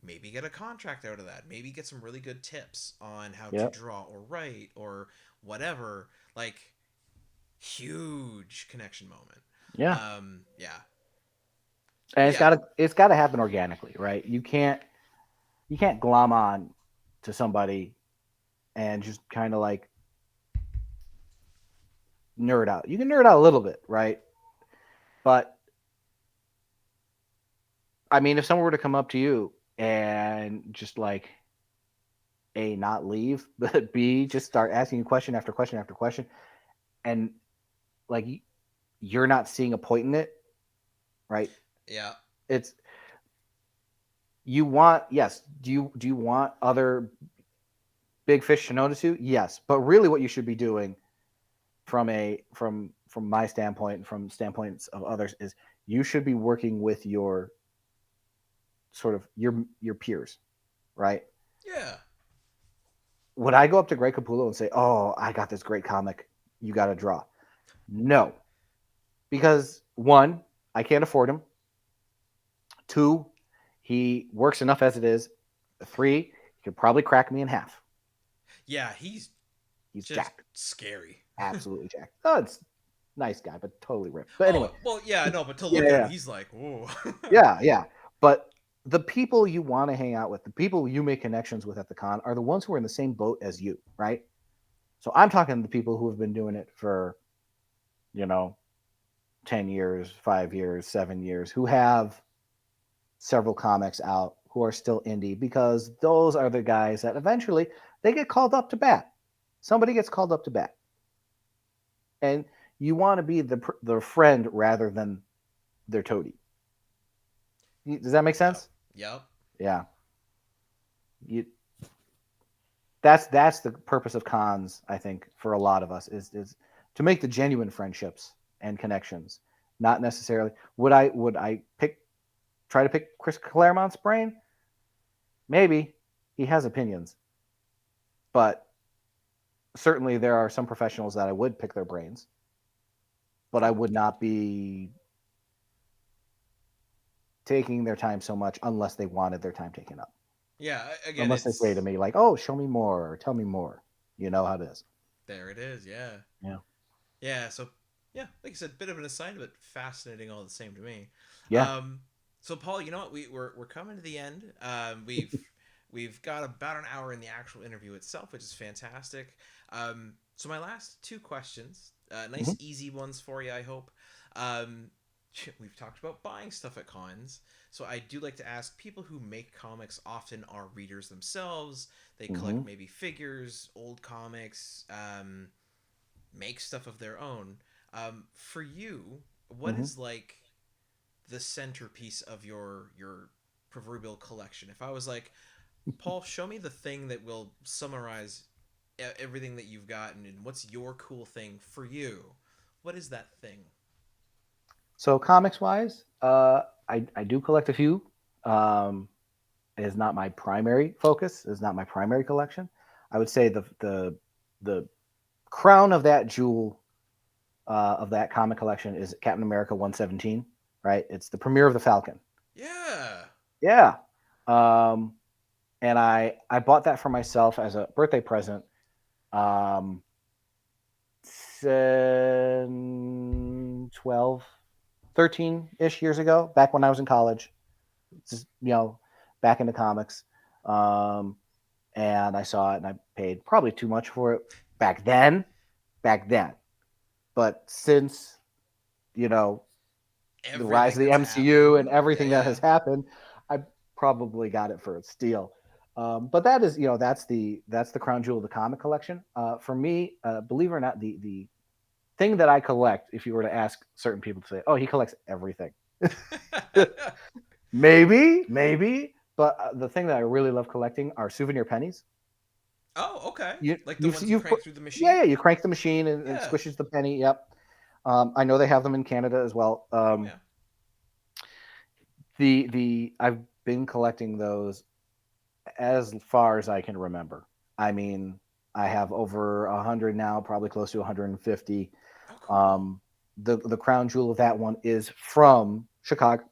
maybe get a contract out of that. Maybe get some really good tips on how to draw or write or whatever. Like huge connection moment. Yeah. Yeah. And it's gotta happen organically, right? You can't glom on to somebody and just kind of like nerd out. You can nerd out a little bit, right? But I mean, if someone were to come up to you and just like A, not leave, but B, just start asking you question after question after question, and like you're not seeing a point in it, right? Yeah. It's you want yes. Do you want other big fish to notice you? Yes, but really, what you should be doing from my standpoint and from standpoints of others is you should be working with your sort of your peers, right? Yeah. Would I go up to Greg Capullo and say, "Oh, I got this great comic, you got to draw"? No, because one, I can't afford him. Two, he works enough as it is. Three, he could probably crack me in half. Yeah, he's just jacked, scary, absolutely jacked. Oh, it's nice guy, but totally ripped. But anyway, well, yeah, no, but to look at him, he's like, whoa. yeah. But the people you want to hang out with, the people you make connections with at the con, are the ones who are in the same boat as you, right? So I'm talking to the people who have been doing it for, 10 years, 5 years, 7 years, who have several comics out, who are still indie, because those are the guys that eventually they get called up to bat. Somebody gets called up to bat. And you want to be the friend rather than their toady. Does that make sense? Yep. Yeah. That's the purpose of cons, I think, for a lot of us is to make the genuine friendships and connections. Not necessarily would I try to pick Chris Claremont's brain? Maybe. He has opinions. But certainly there are some professionals that I would pick their brains. But I would not be taking their time so much unless they wanted their time taken up. Yeah, again, unless they say to me like, "Oh, show me more," or "Tell me more." You know how it is. There it is. Yeah. Yeah. Yeah. So, yeah, like I said, bit of an aside, but fascinating all the same to me. Yeah. So, Paul, you know what? We're coming to the end. We've got about an hour in the actual interview itself, which is fantastic. So my last two questions, nice easy ones for you, I hope. We've talked about buying stuff at cons, so I do like to ask people who make comics often are readers themselves. They collect maybe figures, old comics, make stuff of their own. For you, what is like the centerpiece of your proverbial collection? If I was like, Paul, show me the thing that will summarize everything that you've gotten, and what's your cool thing for you? What is that thing? So comics wise, I do collect a few. It is not my primary focus. It is not my primary collection. I would say the crown of that jewel of that comic collection is Captain America 117. Right, it's the premiere of the Falcon. Yeah. And I bought that for myself as a birthday present. 12, 13-ish years ago, back when I was in college, just, back into comics. And I saw it and I paid probably too much for it back then. But since, the rise of the MCU and everything that has happened, I probably got it for a steal. But that is, that's the crown jewel of the comic collection. For me, believe it or not, the thing that I collect, if you were to ask certain people to say, oh, he collects everything. maybe. But the thing that I really love collecting are souvenir pennies. Oh, okay. Like the ones you crank through the machine? Yeah, you crank the machine and it squishes the penny. Yep. I know they have them in Canada as well. I've been collecting those as far as I can remember. I mean, I have over 100 now, probably close to 150. Oh, cool. The crown jewel of that one is from Chicago,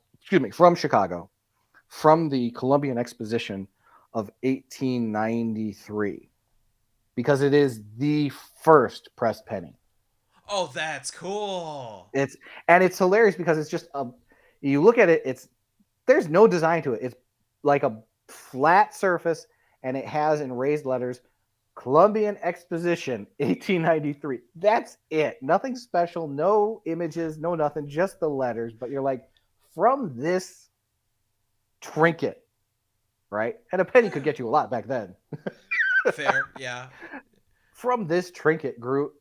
from the Columbian Exposition of 1893, because it is the first pressed penny. Oh, that's cool. It's hilarious because it's just you look at it, there's no design to it. It's like a flat surface, and it has in raised letters, Columbian Exposition 1893. That's it. Nothing special, no images, no nothing, just the letters. But you're like, from this trinket, right? And a penny could get you a lot back then. Fair, yeah. From this trinket grew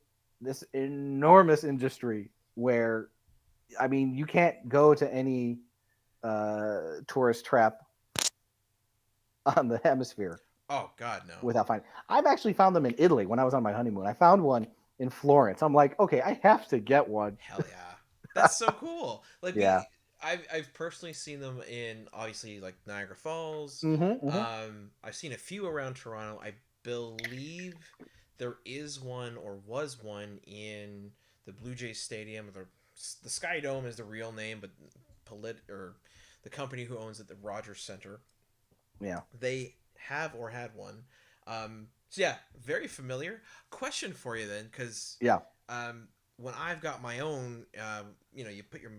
this enormous industry where, I mean, you can't go to any tourist trap on the hemisphere. Oh, God, no. Without finding. I've actually found them in Italy when I was on my honeymoon. I found one in Florence. I'm like, okay, I have to get one. Hell yeah. That's so cool. Like, yeah. I've personally seen them in, obviously, like Niagara Falls. I've seen a few around Toronto. I believe there is one or was one in the Blue Jays Stadium. The Sky Dome is the real name, but the company who owns it, the Rogers Center. Yeah. They have or had one. So yeah, very familiar. Question for you then, because when I've got my own, you put your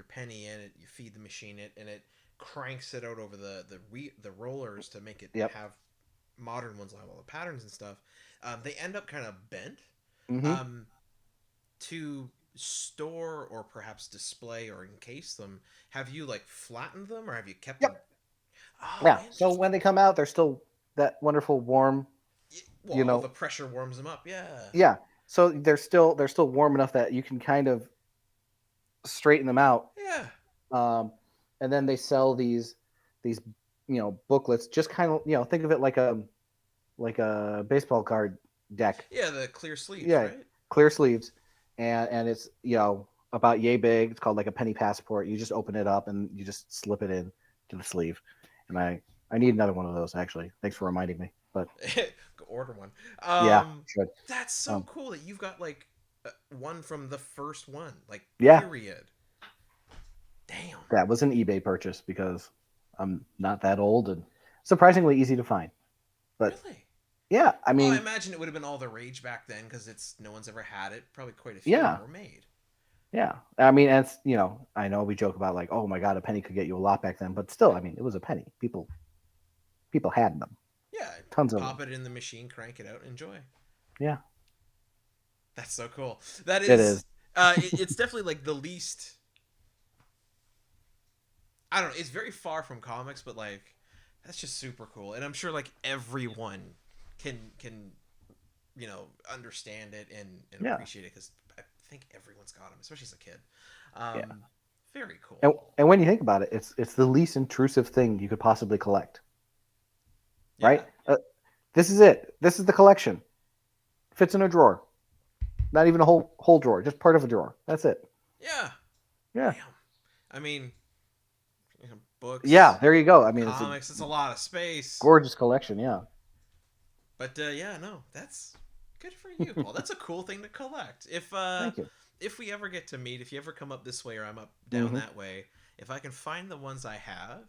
penny in it, you feed the machine it, and it cranks it out over the rollers to make it have modern ones that have all the patterns and stuff. They end up kind of bent. To store or perhaps display or encase them, have you like flattened them or have you kept them? Oh, yeah. So when they come out, they're still that wonderful warm. Well, the pressure warms them up. Yeah. Yeah. So they're still warm enough that you can kind of straighten them out. Yeah. And then they sell these booklets. Just kind of think of it like a baseball card deck. Yeah, the clear sleeves. Yeah, right? Clear sleeves, and it's about yay big. It's called like a penny passport. You just open it up and you just slip it in to the sleeve. And I need another one of those, actually. Thanks for reminding me. But go order one. Yeah, should. That's so cool that you've got like one from the first one, like period. Damn. That was an eBay purchase because I'm not that old and surprisingly easy to find. But really? Yeah, I mean, I imagine it would have been all the rage back then because no one's ever had it. Probably quite a few were made. Yeah, I mean, and I know we joke about like, oh my God, a penny could get you a lot back then, but still, I mean, it was a penny. People had them. Yeah, tons of them. Pop it in the machine, crank it out, enjoy. Yeah, that's so cool. That is. It is. It's definitely like the least. I don't know. It's very far from comics, but like, that's just super cool, and I'm sure like everyone can understand it and appreciate it because I think everyone's got them, especially as a kid. Very cool. And when you think about it, it's the least intrusive thing you could possibly collect. Yeah. Right? This is it. This is the collection. Fits in a drawer. Not even a whole drawer, just part of a drawer. That's it. Yeah. Yeah. Damn. I mean, books. Yeah, there you go. I mean, comics. It's a lot of space. Gorgeous collection. Yeah. But no, that's good for you, Paul. That's a cool thing to collect. Thank you. If we ever get to meet, if you ever come up this way or I'm up down that way, if I can find the ones I have,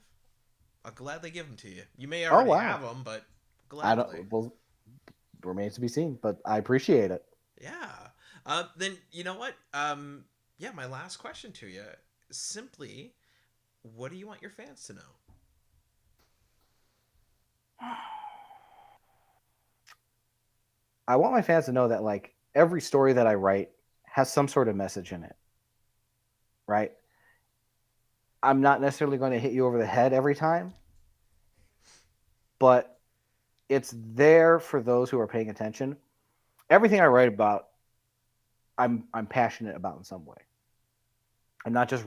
I'll gladly give them to you. You may already have them, but gladly. Well, remains to be seen, but I appreciate it. Yeah. Then you know what? Yeah, my last question to you, simply, what do you want your fans to know? I want my fans to know that like every story that I write has some sort of message in it, right? I'm not necessarily going to hit you over the head every time, but it's there for those who are paying attention. Everything I write about, I'm passionate about in some way. I'm not just